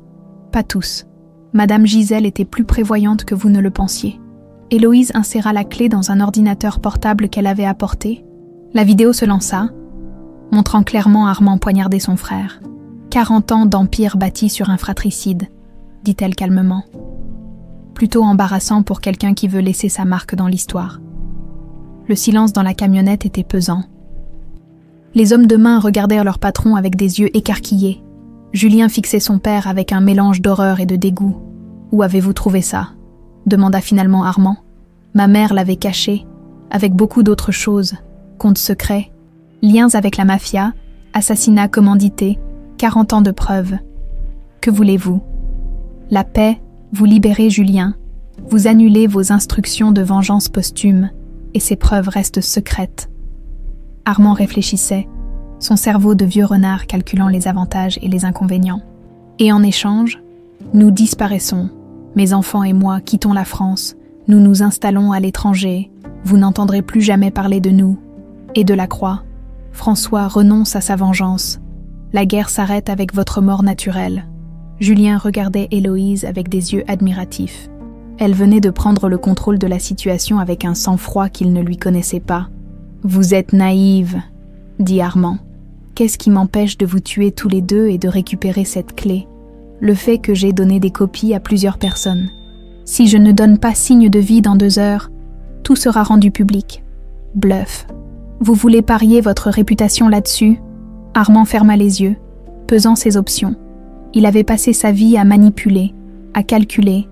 Pas tous. Madame Gisèle était plus prévoyante que vous ne le pensiez. Héloïse inséra la clé dans un ordinateur portable qu'elle avait apporté. La vidéo se lança, montrant clairement Armand poignarder son frère. 40 ans d'empire bâti sur un fratricide, dit-elle calmement. Plutôt embarrassant pour quelqu'un qui veut laisser sa marque dans l'histoire. Le silence dans la camionnette était pesant. Les hommes de main regardèrent leur patron avec des yeux écarquillés. Julien fixait son père avec un mélange d'horreur et de dégoût. « Où avez-vous trouvé ça ?» demanda finalement Armand. « Ma mère l'avait caché, avec beaucoup d'autres choses, comptes secrets, liens avec la mafia, assassinat commandité, 40 ans de preuves. Que voulez-vous ? La paix, vous libérez Julien, vous annulez vos instructions de vengeance posthume, et ces preuves restent secrètes. » Armand réfléchissait, son cerveau de vieux renard calculant les avantages et les inconvénients. « Et en échange, nous disparaissons. Mes enfants et moi quittons la France, nous nous installons à l'étranger, vous n'entendrez plus jamais parler de nous. Et Delacroix, François renonce à sa vengeance. La guerre s'arrête avec votre mort naturelle. » Julien regardait Héloïse avec des yeux admiratifs. Elle venait de prendre le contrôle de la situation avec un sang-froid qu'il ne lui connaissait pas. « Vous êtes naïve, » dit Armand. « Qu'est-ce qui m'empêche de vous tuer tous les deux et de récupérer cette clé ? Le fait que j'ai donné des copies à plusieurs personnes. Si je ne donne pas signe de vie dans 2 heures, tout sera rendu public. Bluff. Vous voulez parier votre réputation là-dessus ? » Armand ferma les yeux, pesant ses options. Il avait passé sa vie à manipuler, à calculer,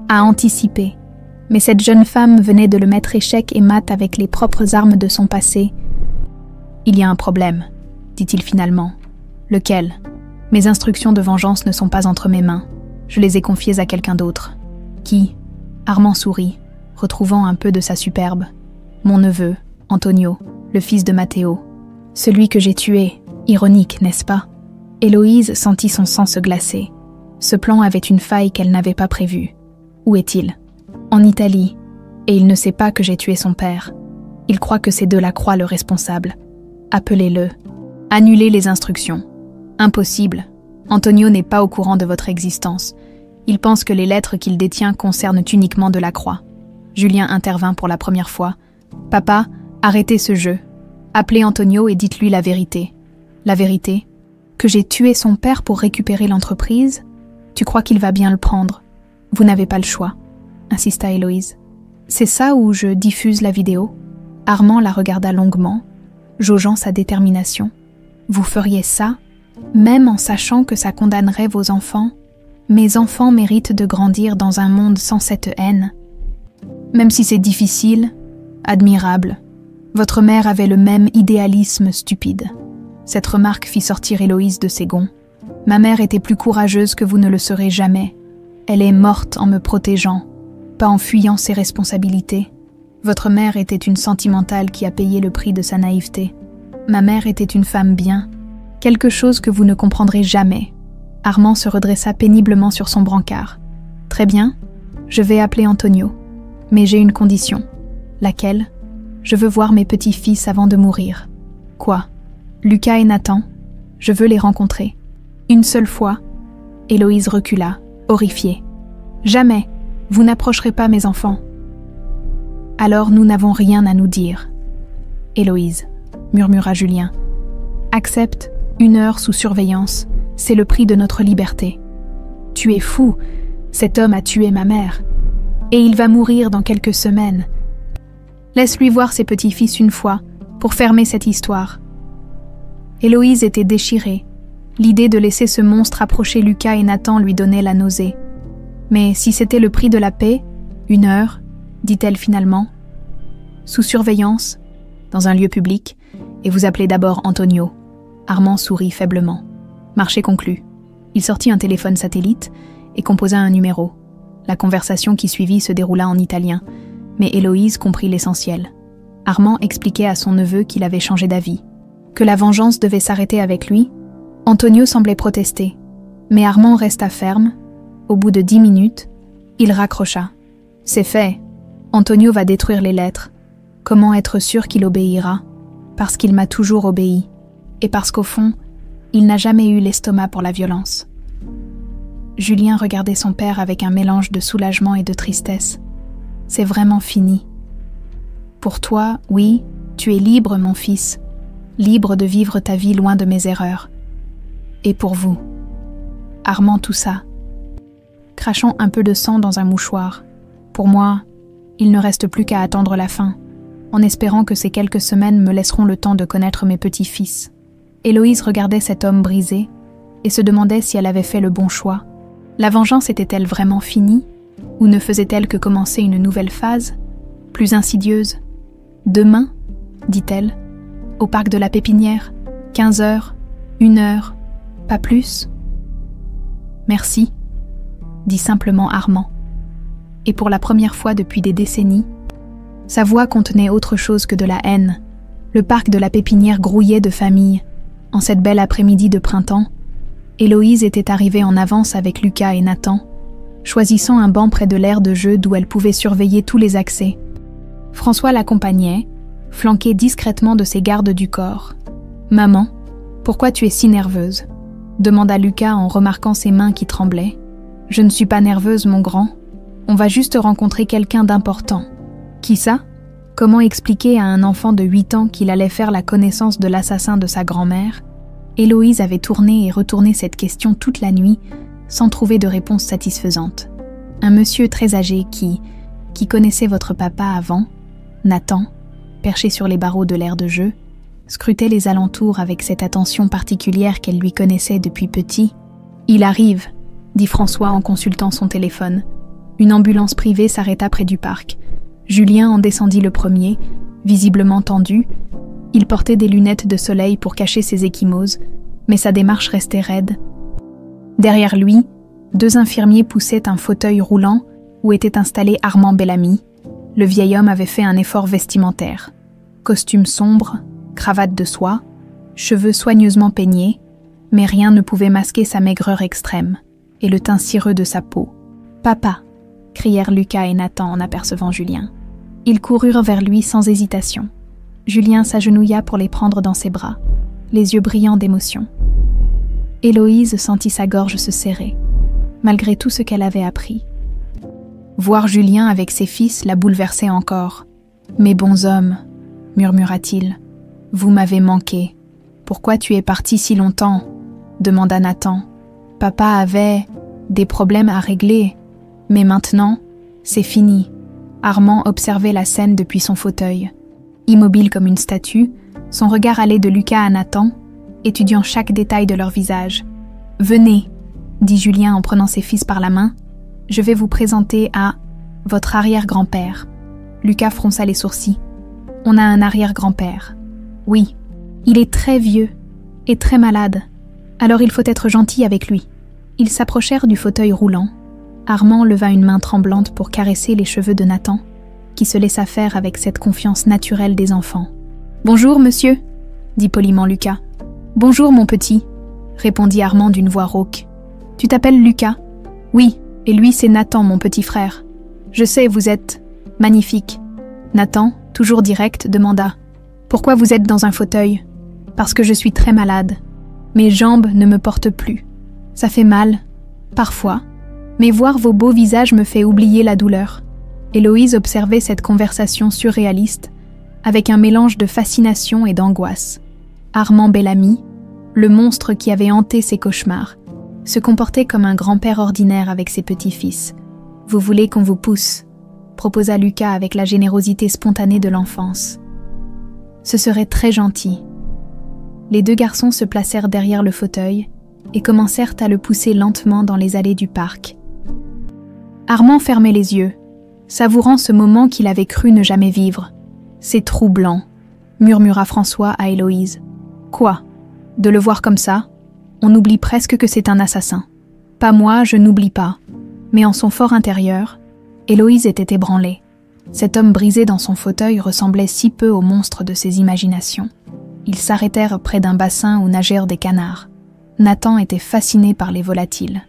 à anticiper. Mais cette jeune femme venait de le mettre échec et mat avec les propres armes de son passé. « Il y a un problème, » dit-il finalement. « Lequel ? Mes instructions de vengeance ne sont pas entre mes mains. Je les ai confiées à quelqu'un d'autre. »« Qui ?» Armand sourit, retrouvant un peu de sa superbe. « Mon neveu, Antonio, le fils de Mathéo. Celui que j'ai tué. Ironique, n'est-ce pas ? Héloïse sentit son sang se glacer. Ce plan avait une faille qu'elle n'avait pas prévue. Où est-il? En Italie. Et il ne sait pas que j'ai tué son père. Il croit que c'est Delacroix le responsable. Appelez-le. Annulez les instructions. Impossible. Antonio n'est pas au courant de votre existence. Il pense que les lettres qu'il détient concernent uniquement Delacroix. Julien intervint pour la première fois. « Papa, arrêtez ce jeu. Appelez Antonio et dites-lui la vérité. » « La vérité? Que j'ai tué son père pour récupérer l'entreprise? Tu crois qu'il va bien le prendre? Vous n'avez pas le choix, » insista Héloïse. « C'est ça où je diffuse la vidéo ?» Armand la regarda longuement, jaugeant sa détermination. « Vous feriez ça, même en sachant que ça condamnerait vos enfants? Mes enfants méritent de grandir dans un monde sans cette haine. Même si c'est difficile, admirable. Votre mère avait le même idéalisme stupide. » Cette remarque fit sortir Héloïse de ses gonds. « Ma mère était plus courageuse que vous ne le serez jamais. Elle est morte en me protégeant, pas en fuyant ses responsabilités. Votre mère était une sentimentale qui a payé le prix de sa naïveté. Ma mère était une femme bien, quelque chose que vous ne comprendrez jamais. » Armand se redressa péniblement sur son brancard. « Très bien, je vais appeler Antonio. Mais j'ai une condition. » « Laquelle ? Je veux voir mes petits-fils avant de mourir. »« Quoi ? Lucas et Nathan, je veux les rencontrer. » Une seule fois. Héloïse recula, horrifiée. « Jamais, vous n'approcherez pas mes enfants. »« Alors nous n'avons rien à nous dire. »« Héloïse, » murmura Julien. « Accepte 1 heure sous surveillance, c'est le prix de notre liberté. »« Tu es fou, cet homme a tué ma mère. Et il va mourir dans quelques semaines. Laisse-lui voir ses petits-fils une fois, pour fermer cette histoire. » Héloïse était déchirée. L'idée de laisser ce monstre approcher Lucas et Nathan lui donnait la nausée. « Mais si c'était le prix de la paix, 1 heure, dit-elle finalement. Sous surveillance, dans un lieu public, et vous appelez d'abord Antonio. » Armand sourit faiblement. Marché conclu. Il sortit un téléphone satellite et composa un numéro. La conversation qui suivit se déroula en italien, mais Héloïse comprit l'essentiel. Armand expliquait à son neveu qu'il avait changé d'avis, que la vengeance devait s'arrêter avec lui. Antonio semblait protester, mais Armand resta ferme. Au bout de 10 minutes, il raccrocha. « C'est fait. Antonio va détruire les lettres. Comment être sûr qu'il obéira? Parce qu'il m'a toujours obéi. Et parce qu'au fond, il n'a jamais eu l'estomac pour la violence. » Julien regardait son père avec un mélange de soulagement et de tristesse. « C'est vraiment fini. Pour toi, oui, tu es libre, mon fils, libre de vivre ta vie loin de mes erreurs. Et pour vous. » Armand toussa, crachant un peu de sang dans un mouchoir. « Pour moi, il ne reste plus qu'à attendre la fin, en espérant que ces quelques semaines me laisseront le temps de connaître mes petits-fils. » Héloïse regardait cet homme brisé et se demandait si elle avait fait le bon choix. La vengeance était-elle vraiment finie, ou ne faisait-elle que commencer une nouvelle phase, plus insidieuse? « Demain, dit-elle, au parc de la Pépinière, 15 heures, 1 heure, pas plus. »« Merci, » dit simplement Armand. Et pour la première fois depuis des décennies, sa voix contenait autre chose que de la haine. Le parc de la Pépinière grouillait de familles. En cette belle après-midi de printemps, Héloïse était arrivée en avance avec Lucas et Nathan, choisissant un banc près de l'aire de jeu d'où elle pouvait surveiller tous les accès. François l'accompagnait, flanqué discrètement de ses gardes du corps. « Maman, pourquoi tu es si nerveuse ?» demanda Lucas en remarquant ses mains qui tremblaient. « Je ne suis pas nerveuse, mon grand. On va juste rencontrer quelqu'un d'important. »« Qui ça ?» Comment expliquer à un enfant de 8 ans qu'il allait faire la connaissance de l'assassin de sa grand-mère? Héloïse avait tourné et retourné cette question toute la nuit, sans trouver de réponse satisfaisante. Un monsieur très âgé qui connaissait votre papa avant, Nathan, perché sur les barreaux de l'aire de jeu, scrutait les alentours avec cette attention particulière qu'elle lui connaissait depuis petit. « Il arrive », dit François en consultant son téléphone. Une ambulance privée s'arrêta près du parc. Julien en descendit le premier, visiblement tendu. Il portait des lunettes de soleil pour cacher ses ecchymoses, mais sa démarche restait raide. Derrière lui, 2 infirmiers poussaient un fauteuil roulant où était installé Armand Bellamy. Le vieil homme avait fait un effort vestimentaire. Costume sombre, cravate de soie, cheveux soigneusement peignés, mais rien ne pouvait masquer sa maigreur extrême et le teint cireux de sa peau. « Papa !» crièrent Lucas et Nathan en apercevant Julien. Ils coururent vers lui sans hésitation. Julien s'agenouilla pour les prendre dans ses bras, les yeux brillants d'émotion. Héloïse sentit sa gorge se serrer, malgré tout ce qu'elle avait appris. Voir Julien avec ses fils la bouleversait encore. « Mes bons hommes, murmura-t-il, vous m'avez manqué. Pourquoi tu es parti si longtemps ?» demanda Nathan. « Papa avait des problèmes à régler, mais maintenant, c'est fini. » Armand observait la scène depuis son fauteuil. Immobile comme une statue, son regard allait de Lucas à Nathan, étudiant chaque détail de leur visage. « Venez, » dit Julien en prenant ses fils par la main. « Je vais vous présenter à votre arrière-grand-père. » Lucas fronça les sourcils. « On a un arrière-grand-père. Oui, il est très vieux et très malade. Alors il faut être gentil avec lui. » Ils s'approchèrent du fauteuil roulant. Armand leva une main tremblante pour caresser les cheveux de Nathan, qui se laissa faire avec cette confiance naturelle des enfants. « Bonjour, monsieur » dit poliment Lucas. « Bonjour, mon petit » répondit Armand d'une voix rauque. « Tu t'appelles Lucas ?»« Oui, et lui c'est Nathan, mon petit frère. Je sais, vous êtes magnifique. » Nathan, toujours direct, demanda. « Pourquoi vous êtes dans un fauteuil ?»« Parce que je suis très malade. Mes jambes ne me portent plus. Ça fait mal, parfois. Mais voir vos beaux visages me fait oublier la douleur. » Héloïse observait cette conversation surréaliste, avec un mélange de fascination et d'angoisse. Armand Bellamy, le monstre qui avait hanté ses cauchemars, se comportait comme un grand-père ordinaire avec ses petits-fils. « Vous voulez qu'on vous pousse ?» proposa Lucas avec la générosité spontanée de l'enfance. « Ce serait très gentil. » Les deux garçons se placèrent derrière le fauteuil et commencèrent à le pousser lentement dans les allées du parc. Armand fermait les yeux, savourant ce moment qu'il avait cru ne jamais vivre. « C'est troublant », murmura François à Héloïse. « Quoi ? De le voir comme ça ? On oublie presque que c'est un assassin. »« Pas moi, je n'oublie pas. » Mais en son fort intérieur, Héloïse était ébranlée. Cet homme brisé dans son fauteuil ressemblait si peu au monstre de ses imaginations. Ils s'arrêtèrent près d'un bassin où nagèrent des canards. Nathan était fasciné par les volatiles.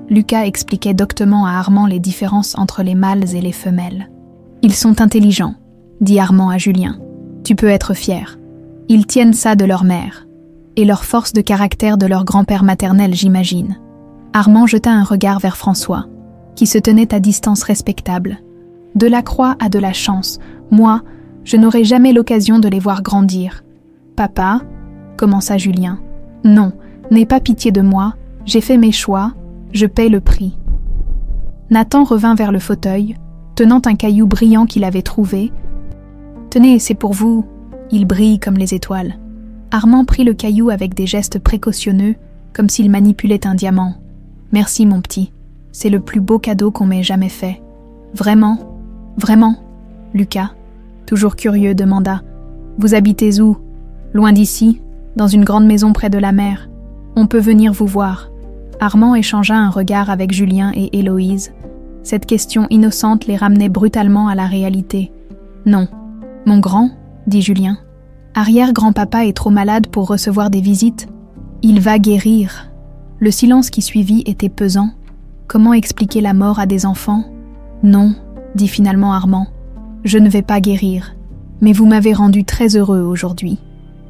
Lucas expliquait doctement à Armand les différences entre les mâles et les femelles. « Ils sont intelligents, » dit Armand à Julien. « Tu peux être fier. Ils tiennent ça de leur mère. Et leur force de caractère de leur grand-père maternel, j'imagine. » Armand jeta un regard vers François, qui se tenait à distance respectable. « Delacroix a de la chance. Moi, je n'aurai jamais l'occasion de les voir grandir. »« Papa, » commença Julien. « Non, n'aie pas pitié de moi. J'ai fait mes choix. Je paie le prix. » Nathan revint vers le fauteuil, tenant un caillou brillant qu'il avait trouvé. « Tenez, c'est pour vous. Il brille comme les étoiles. » Armand prit le caillou avec des gestes précautionneux, comme s'il manipulait un diamant. « Merci, mon petit. C'est le plus beau cadeau qu'on m'ait jamais fait. »« Vraiment ? Vraiment ?» Lucas, toujours curieux, demanda. « Vous habitez où ? Loin d'ici, dans une grande maison près de la mer. On peut venir vous voir. » Armand échangea un regard avec Julien et Héloïse. Cette question innocente les ramenait brutalement à la réalité. « Non. »« Mon grand ?» dit Julien. « Arrière-grand-papa est trop malade pour recevoir des visites. Il va guérir. » Le silence qui suivit était pesant. Comment expliquer la mort à des enfants ? « Non, » dit finalement Armand. « Je ne vais pas guérir. Mais vous m'avez rendu très heureux aujourd'hui. »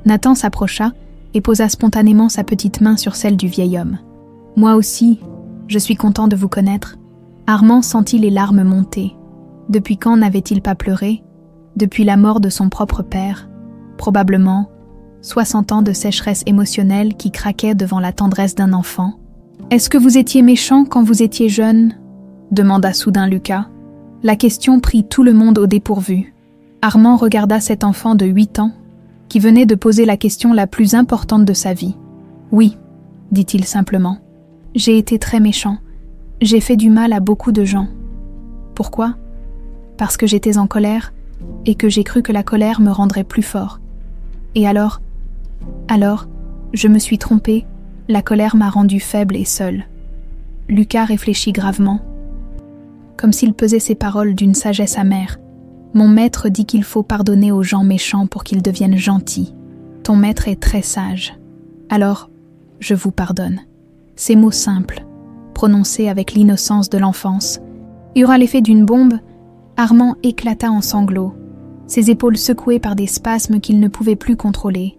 Nathan s'approcha et posa spontanément sa petite main sur celle du vieil homme. « Moi aussi, je suis content de vous connaître. » Armand sentit les larmes monter. Depuis quand n'avait-il pas pleuré ? Depuis la mort de son propre père. Probablement 60 ans de sécheresse émotionnelle qui craquait devant la tendresse d'un enfant. « Est-ce que vous étiez méchant quand vous étiez jeune ?» demanda soudain Lucas. La question prit tout le monde au dépourvu. Armand regarda cet enfant de 8 ans qui venait de poser la question la plus importante de sa vie. « Oui, » dit-il simplement. « J'ai été très méchant. J'ai fait du mal à beaucoup de gens. » Pourquoi ? Parce que j'étais en colère et que j'ai cru que la colère me rendrait plus fort. Et alors, je me suis trompée, la colère m'a rendu faible et seule. Lucas réfléchit gravement, comme s'il pesait ses paroles d'une sagesse amère. Mon maître dit qu'il faut pardonner aux gens méchants pour qu'ils deviennent gentils. Ton maître est très sage. Alors, Je vous pardonne. » Ces mots simples, prononcés avec l'innocence de l'enfance, eurent l'effet d'une bombe. Armand éclata en sanglots, ses épaules secouées par des spasmes qu'il ne pouvait plus contrôler.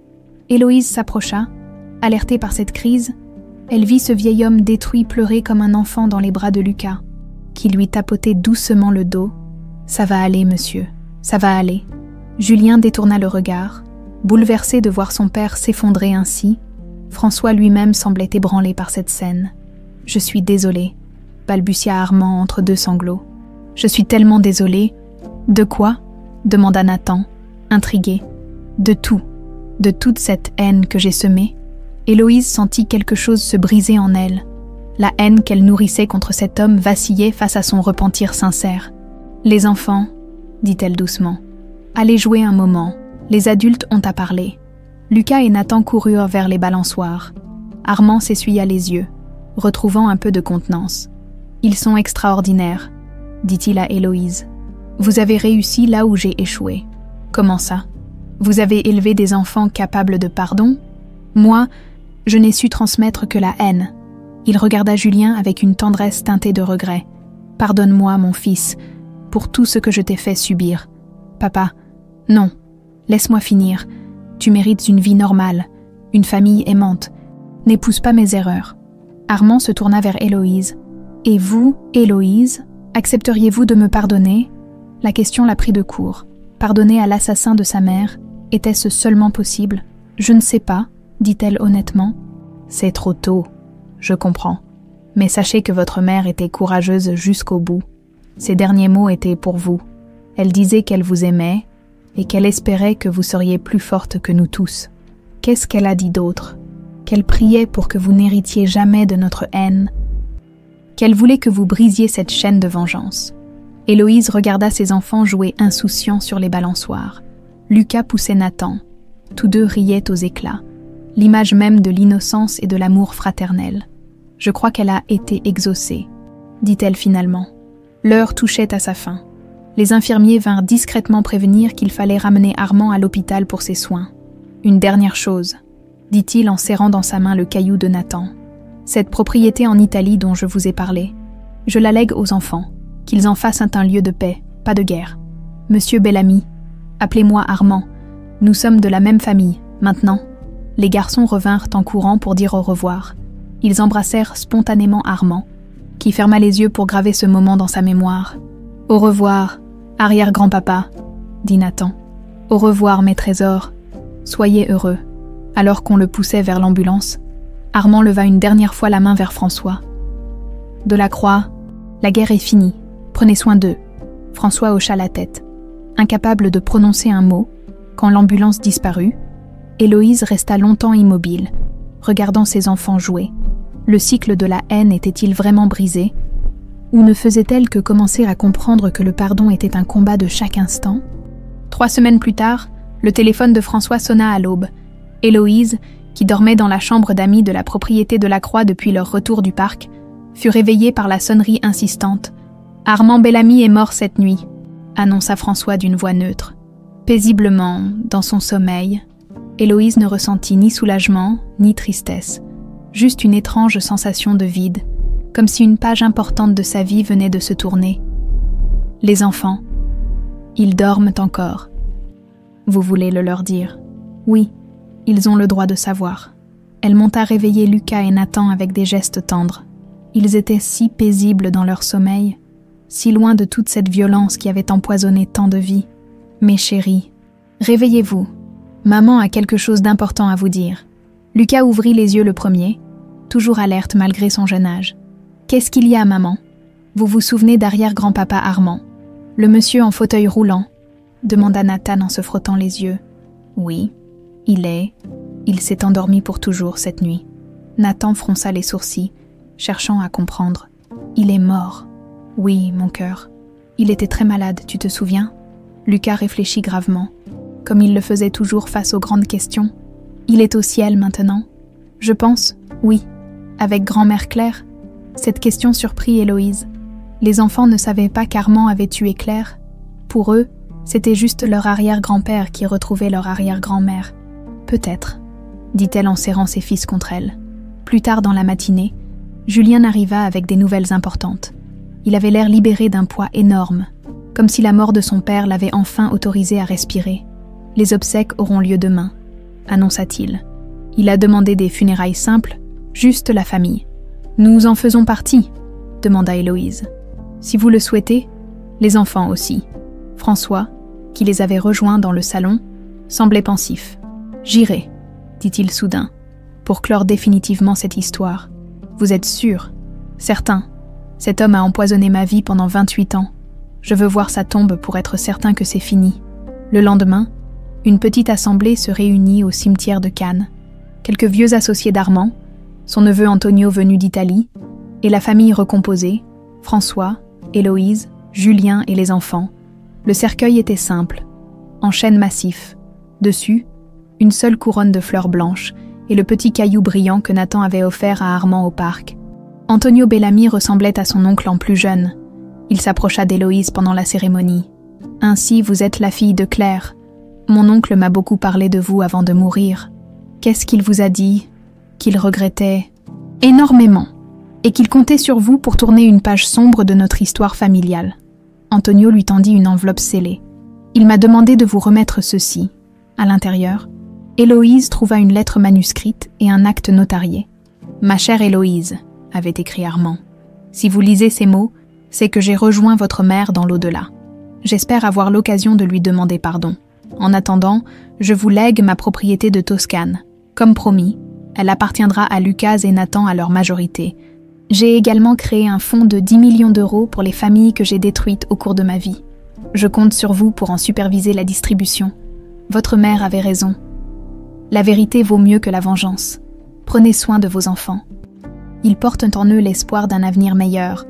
Héloïse s'approcha, alertée par cette crise. Elle vit ce vieil homme détruit pleurer comme un enfant dans les bras de Lucas, qui lui tapotait doucement le dos. « Ça va aller, monsieur, ça va aller. » Julien détourna le regard, bouleversé de voir son père s'effondrer ainsi. François lui-même semblait ébranlé par cette scène. « Je suis désolé, » balbutia Armand entre deux sanglots. « Je suis tellement désolé. »« De quoi ?» demanda Nathan, intrigué. « De tout, de toute cette haine que j'ai semée. » Héloïse sentit quelque chose se briser en elle. La haine qu'elle nourrissait contre cet homme vacillait face à son repentir sincère. « Les enfants, » dit-elle doucement, « allez jouer un moment, les adultes ont à parler. » Lucas et Nathan coururent vers les balançoires. Armand s'essuya les yeux, retrouvant un peu de contenance. « Ils sont extraordinaires, » dit-il à Héloïse. « Vous avez réussi là où j'ai échoué. » « Comment ça ? Vous avez élevé des enfants capables de pardon ? Moi, je n'ai su transmettre que la haine. » Il regarda Julien avec une tendresse teintée de regret. « Pardonne-moi, mon fils, pour tout ce que je t'ai fait subir. Papa, non, laisse-moi finir. Tu mérites une vie normale, une famille aimante. N'épouse pas mes erreurs. » Armand se tourna vers Héloïse. « Et vous, Héloïse, accepteriez-vous de me pardonner ?» La question la prit de court. Pardonner à l'assassin de sa mère, était-ce seulement possible ? « Je ne sais pas, » dit-elle honnêtement. « C'est trop tôt, je comprends. Mais sachez que votre mère était courageuse jusqu'au bout. Ses derniers mots étaient pour vous. Elle disait qu'elle vous aimait et qu'elle espérait que vous seriez plus forte que nous tous. Qu'est-ce qu'elle a dit d'autre ? Qu'elle priait pour que vous n'héritiez jamais de notre haine. Qu'elle voulait que vous brisiez cette chaîne de vengeance. » Héloïse regarda ses enfants jouer insouciants sur les balançoires. Lucas poussait Nathan. Tous deux riaient aux éclats. L'image même de l'innocence et de l'amour fraternel. « Je crois qu'elle a été exaucée, » dit-elle finalement. L'heure touchait à sa fin. Les infirmiers vinrent discrètement prévenir qu'il fallait ramener Armand à l'hôpital pour ses soins. « Une dernière chose, » dit-il en serrant dans sa main le caillou de Nathan. « Cette propriété en Italie dont je vous ai parlé, je la lègue aux enfants, qu'ils en fassent un lieu de paix, pas de guerre. Monsieur Bellamy, appelez-moi Armand, nous sommes de la même famille, maintenant. » Les garçons revinrent en courant pour dire au revoir. Ils embrassèrent spontanément Armand, qui ferma les yeux pour graver ce moment dans sa mémoire. « Au revoir, arrière-grand-papa, » dit Nathan. « Au revoir, mes trésors. Soyez heureux. » Alors qu'on le poussait vers l'ambulance, Armand leva une dernière fois la main vers François. « Delacroix, la guerre est finie. Prenez soin d'eux. » François hocha la tête. Incapable de prononcer un mot, quand l'ambulance disparut, Héloïse resta longtemps immobile, regardant ses enfants jouer. Le cycle de la haine était-il vraiment brisé ? Ou ne faisait-elle que commencer à comprendre que le pardon était un combat de chaque instant ? 3 semaines plus tard, le téléphone de François sonna à l'aube. Héloïse, qui dormait dans la chambre d'amis de la propriété Delacroix depuis leur retour du parc, fut réveillée par la sonnerie insistante. « Armand Bellamy est mort cette nuit », annonça François d'une voix neutre. Paisiblement, dans son sommeil, Héloïse ne ressentit ni soulagement, ni tristesse, juste une étrange sensation de vide, comme si une page importante de sa vie venait de se tourner. Les enfants, ils dorment encore. Vous voulez le leur dire ? Oui, ils ont le droit de savoir. Elle monta réveiller Lucas et Nathan avec des gestes tendres. Ils étaient si paisibles dans leur sommeil, si loin de toute cette violence qui avait empoisonné tant de vies. Mes chéris, réveillez-vous. Maman a quelque chose d'important à vous dire. Lucas ouvrit les yeux le premier, toujours alerte malgré son jeune âge. Qu'est-ce qu'il y a, maman ? Vous vous souvenez d'arrière-grand-papa Armand, le monsieur en fauteuil roulant ? Demanda Nathan en se frottant les yeux. Oui, il s'est endormi pour toujours cette nuit. Nathan fronça les sourcils, cherchant à comprendre. Il est mort. Oui, mon cœur. Il était très malade, tu te souviens ? Lucas réfléchit gravement, comme il le faisait toujours face aux grandes questions. Il est au ciel maintenant ? Je pense, oui. Avec grand-mère Claire ? Cette question surprit Héloïse. Les enfants ne savaient pas qu'Armand avait tué Claire. Pour eux, c'était juste leur arrière-grand-père qui retrouvait leur arrière-grand-mère. Peut-être, dit-elle en serrant ses fils contre elle. Plus tard dans la matinée, Julien arriva avec des nouvelles importantes. Il avait l'air libéré d'un poids énorme, comme si la mort de son père l'avait enfin autorisé à respirer. « Les obsèques auront lieu demain », annonça-t-il. Il a demandé des funérailles simples, juste la famille. « Nous en faisons partie », demanda Héloïse. « Si vous le souhaitez, les enfants aussi. » François, qui les avait rejoints dans le salon, semblait pensif. « J'irai », dit-il soudain, pour clore définitivement cette histoire. « Vous êtes sûr ? Certain. Cet homme a empoisonné ma vie pendant 28 ans. Je veux voir sa tombe pour être certain que c'est fini. » Le lendemain, une petite assemblée se réunit au cimetière de Cannes. Quelques vieux associés d'Armand, son neveu Antonio venu d'Italie, et la famille recomposée, François, Héloïse, Julien et les enfants. Le cercueil était simple, en chêne massif. Dessus, une seule couronne de fleurs blanches et le petit caillou brillant que Nathan avait offert à Armand au parc. Antonio Bellamy ressemblait à son oncle en plus jeune. Il s'approcha d'Héloïse pendant la cérémonie. « Ainsi, vous êtes la fille de Claire. Mon oncle m'a beaucoup parlé de vous avant de mourir. Qu'est-ce qu'il vous a dit ? Qu'il regrettait énormément, et qu'il comptait sur vous pour tourner une page sombre de notre histoire familiale. » Antonio lui tendit une enveloppe scellée. « Il m'a demandé de vous remettre ceci. » À l'intérieur, Héloïse trouva une lettre manuscrite et un acte notarié. « Ma chère Héloïse », avait écrit Armand, « si vous lisez ces mots, c'est que j'ai rejoint votre mère dans l'au-delà. J'espère avoir l'occasion de lui demander pardon. En attendant, je vous lègue ma propriété de Toscane. Comme promis, elle appartiendra à Lucas et Nathan à leur majorité. J'ai également créé un fonds de 10 millions d'euros pour les familles que j'ai détruites au cours de ma vie. Je compte sur vous pour en superviser la distribution. Votre mère avait raison. La vérité vaut mieux que la vengeance. Prenez soin de vos enfants. Ils portent en eux l'espoir d'un avenir meilleur.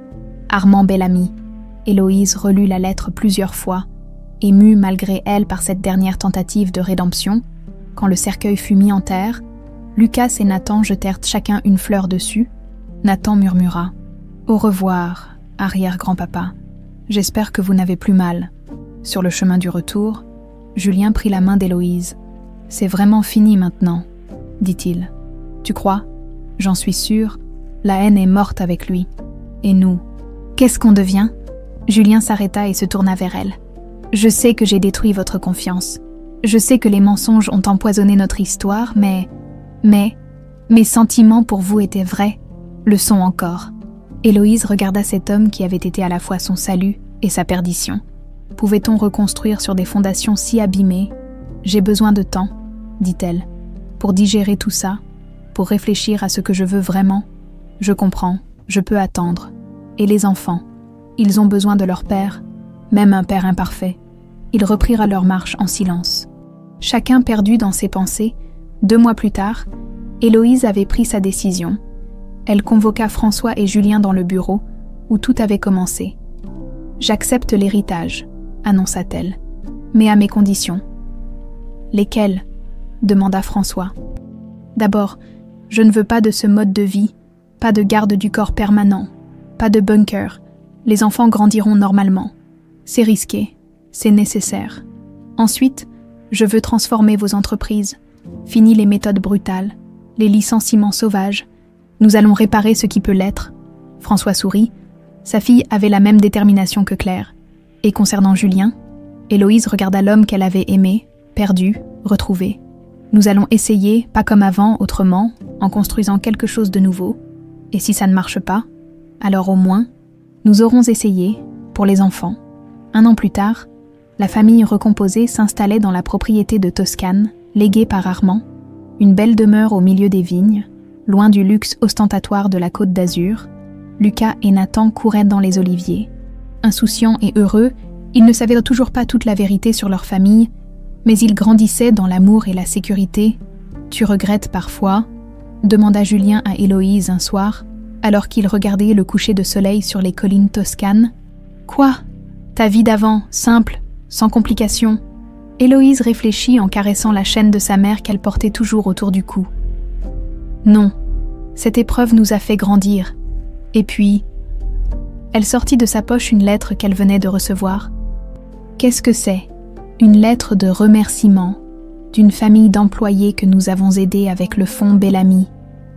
Armand Bellamy. » Héloïse relut la lettre plusieurs fois, émue malgré elle par cette dernière tentative de rédemption. Quand le cercueil fut mis en terre, Lucas et Nathan jetèrent chacun une fleur dessus. Nathan murmura « Au revoir, arrière-grand-papa. J'espère que vous n'avez plus mal. » Sur le chemin du retour, Julien prit la main d'Héloïse. « C'est vraiment fini maintenant, » dit-il. « Tu crois ? J'en suis sûre. La haine est morte avec lui. Et nous ? Qu'est-ce qu'on devient ?» Julien s'arrêta et se tourna vers elle. « Je sais que j'ai détruit votre confiance. Je sais que les mensonges ont empoisonné notre histoire, mais mes sentiments pour vous étaient vrais, le sont encore. » Héloïse regarda cet homme qui avait été à la fois son salut et sa perdition. « Pouvait-on reconstruire sur des fondations si abîmées ? J'ai besoin de temps, » dit-elle, « pour digérer tout ça, pour réfléchir à ce que je veux vraiment. Je comprends, je peux attendre. Et les enfants, ils ont besoin de leur père, même un père imparfait. » Ils reprirent leur marche en silence. Chacun perdu dans ses pensées, 2 mois plus tard, Héloïse avait pris sa décision. Elle convoqua François et Julien dans le bureau, où tout avait commencé. « J'accepte l'héritage, » annonça-t-elle, « mais à mes conditions. »« Lesquelles ?» demanda François. « D'abord, je ne veux pas de ce mode de vie, pas de garde du corps permanent, pas de bunker. Les enfants grandiront normalement. C'est risqué, c'est nécessaire. Ensuite, je veux transformer vos entreprises. Fini les méthodes brutales, les licenciements sauvages. Nous allons réparer ce qui peut l'être. » François sourit. Sa fille avait la même détermination que Claire. Et concernant Julien, Héloïse regarda l'homme qu'elle avait aimé, perdu, retrouvé. « Nous allons essayer, pas comme avant, autrement, en construisant quelque chose de nouveau. Et si ça ne marche pas, alors au moins, nous aurons essayé, pour les enfants. » 1 an plus tard, la famille recomposée s'installait dans la propriété de Toscane, léguée par Armand, une belle demeure au milieu des vignes, loin du luxe ostentatoire de la Côte d'Azur. Lucas et Nathan couraient dans les oliviers. Insouciants et heureux, ils ne savaient toujours pas toute la vérité sur leur famille, mais ils grandissaient dans l'amour et la sécurité. « Tu regrettes parfois ?» demanda Julien à Héloïse un soir, alors qu'ils regardaient le coucher de soleil sur les collines toscanes. « Quoi ? Ta vie d'avant, simple, sans complications. » Héloïse réfléchit en caressant la chaîne de sa mère qu'elle portait toujours autour du cou. « Non, cette épreuve nous a fait grandir. Et puis... » Elle sortit de sa poche une lettre qu'elle venait de recevoir. « Qu'est-ce que c'est ? Une lettre de remerciement d'une famille d'employés que nous avons aidés avec le fonds Bellamy.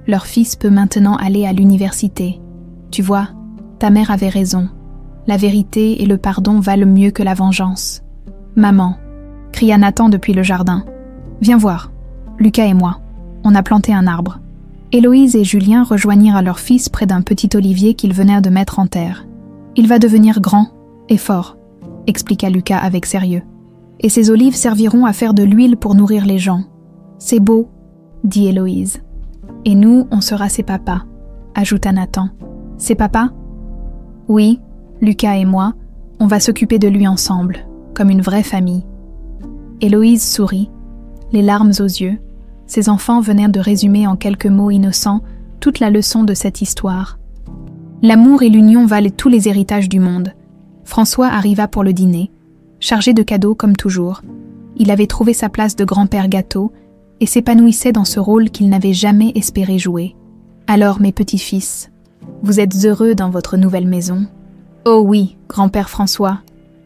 Leur fils peut maintenant aller à l'université. Tu vois, ta mère avait raison. La vérité et le pardon valent mieux que la vengeance. Maman, cria Nathan depuis le jardin. Viens voir, Lucas et moi, on a planté un arbre. Héloïse et Julien rejoignirent leur fils près d'un petit olivier qu'ils venaient de mettre en terre. Il va devenir grand et fort, expliqua Lucas avec sérieux. Et ces olives serviront à faire de l'huile pour nourrir les gens. C'est beau, dit Héloïse. Et nous, on sera ses papas, ajouta Nathan. Ses papas? Oui, Lucas et moi, on va s'occuper de lui ensemble, comme une vraie famille. Héloïse sourit, les larmes aux yeux. Ses enfants venaient de résumer en quelques mots innocents toute la leçon de cette histoire. L'amour et l'union valent tous les héritages du monde. François arriva pour le dîner, chargé de cadeaux comme toujours. Il avait trouvé sa place de grand-père gâteau et s'épanouissait dans ce rôle qu'il n'avait jamais espéré jouer. Alors, mes petits-fils, vous êtes heureux dans votre nouvelle maison? Oh oui, grand-père François,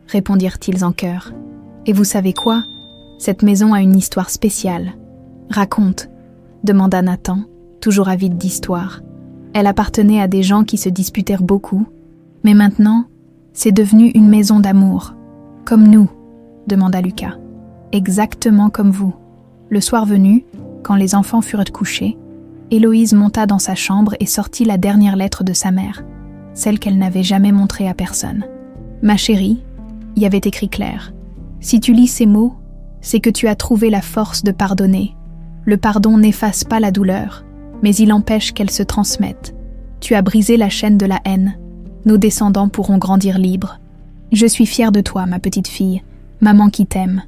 répondirent-ils en chœur. Et vous savez quoi? Cette maison a une histoire spéciale. Raconte, demanda Nathan, toujours avide d'histoire. Elle appartenait à des gens qui se disputèrent beaucoup, mais maintenant, c'est devenu une maison d'amour. Comme nous, demanda Lucas. Exactement comme vous. Le soir venu, quand les enfants furent couchés, Héloïse monta dans sa chambre et sortit la dernière lettre de sa mère, celle qu'elle n'avait jamais montrée à personne. Ma chérie, y avait écrit clair. Si tu lis ces mots, c'est que tu as trouvé la force de pardonner. Le pardon n'efface pas la douleur, mais il empêche qu'elle se transmette. Tu as brisé la chaîne de la haine. Nos descendants pourront grandir libres. Je suis fière de toi, ma petite fille, maman qui t'aime.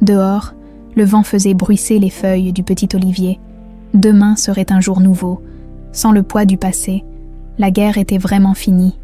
Dehors, le vent faisait bruisser les feuilles du petit olivier. Demain serait un jour nouveau. Sans le poids du passé, la guerre était vraiment finie.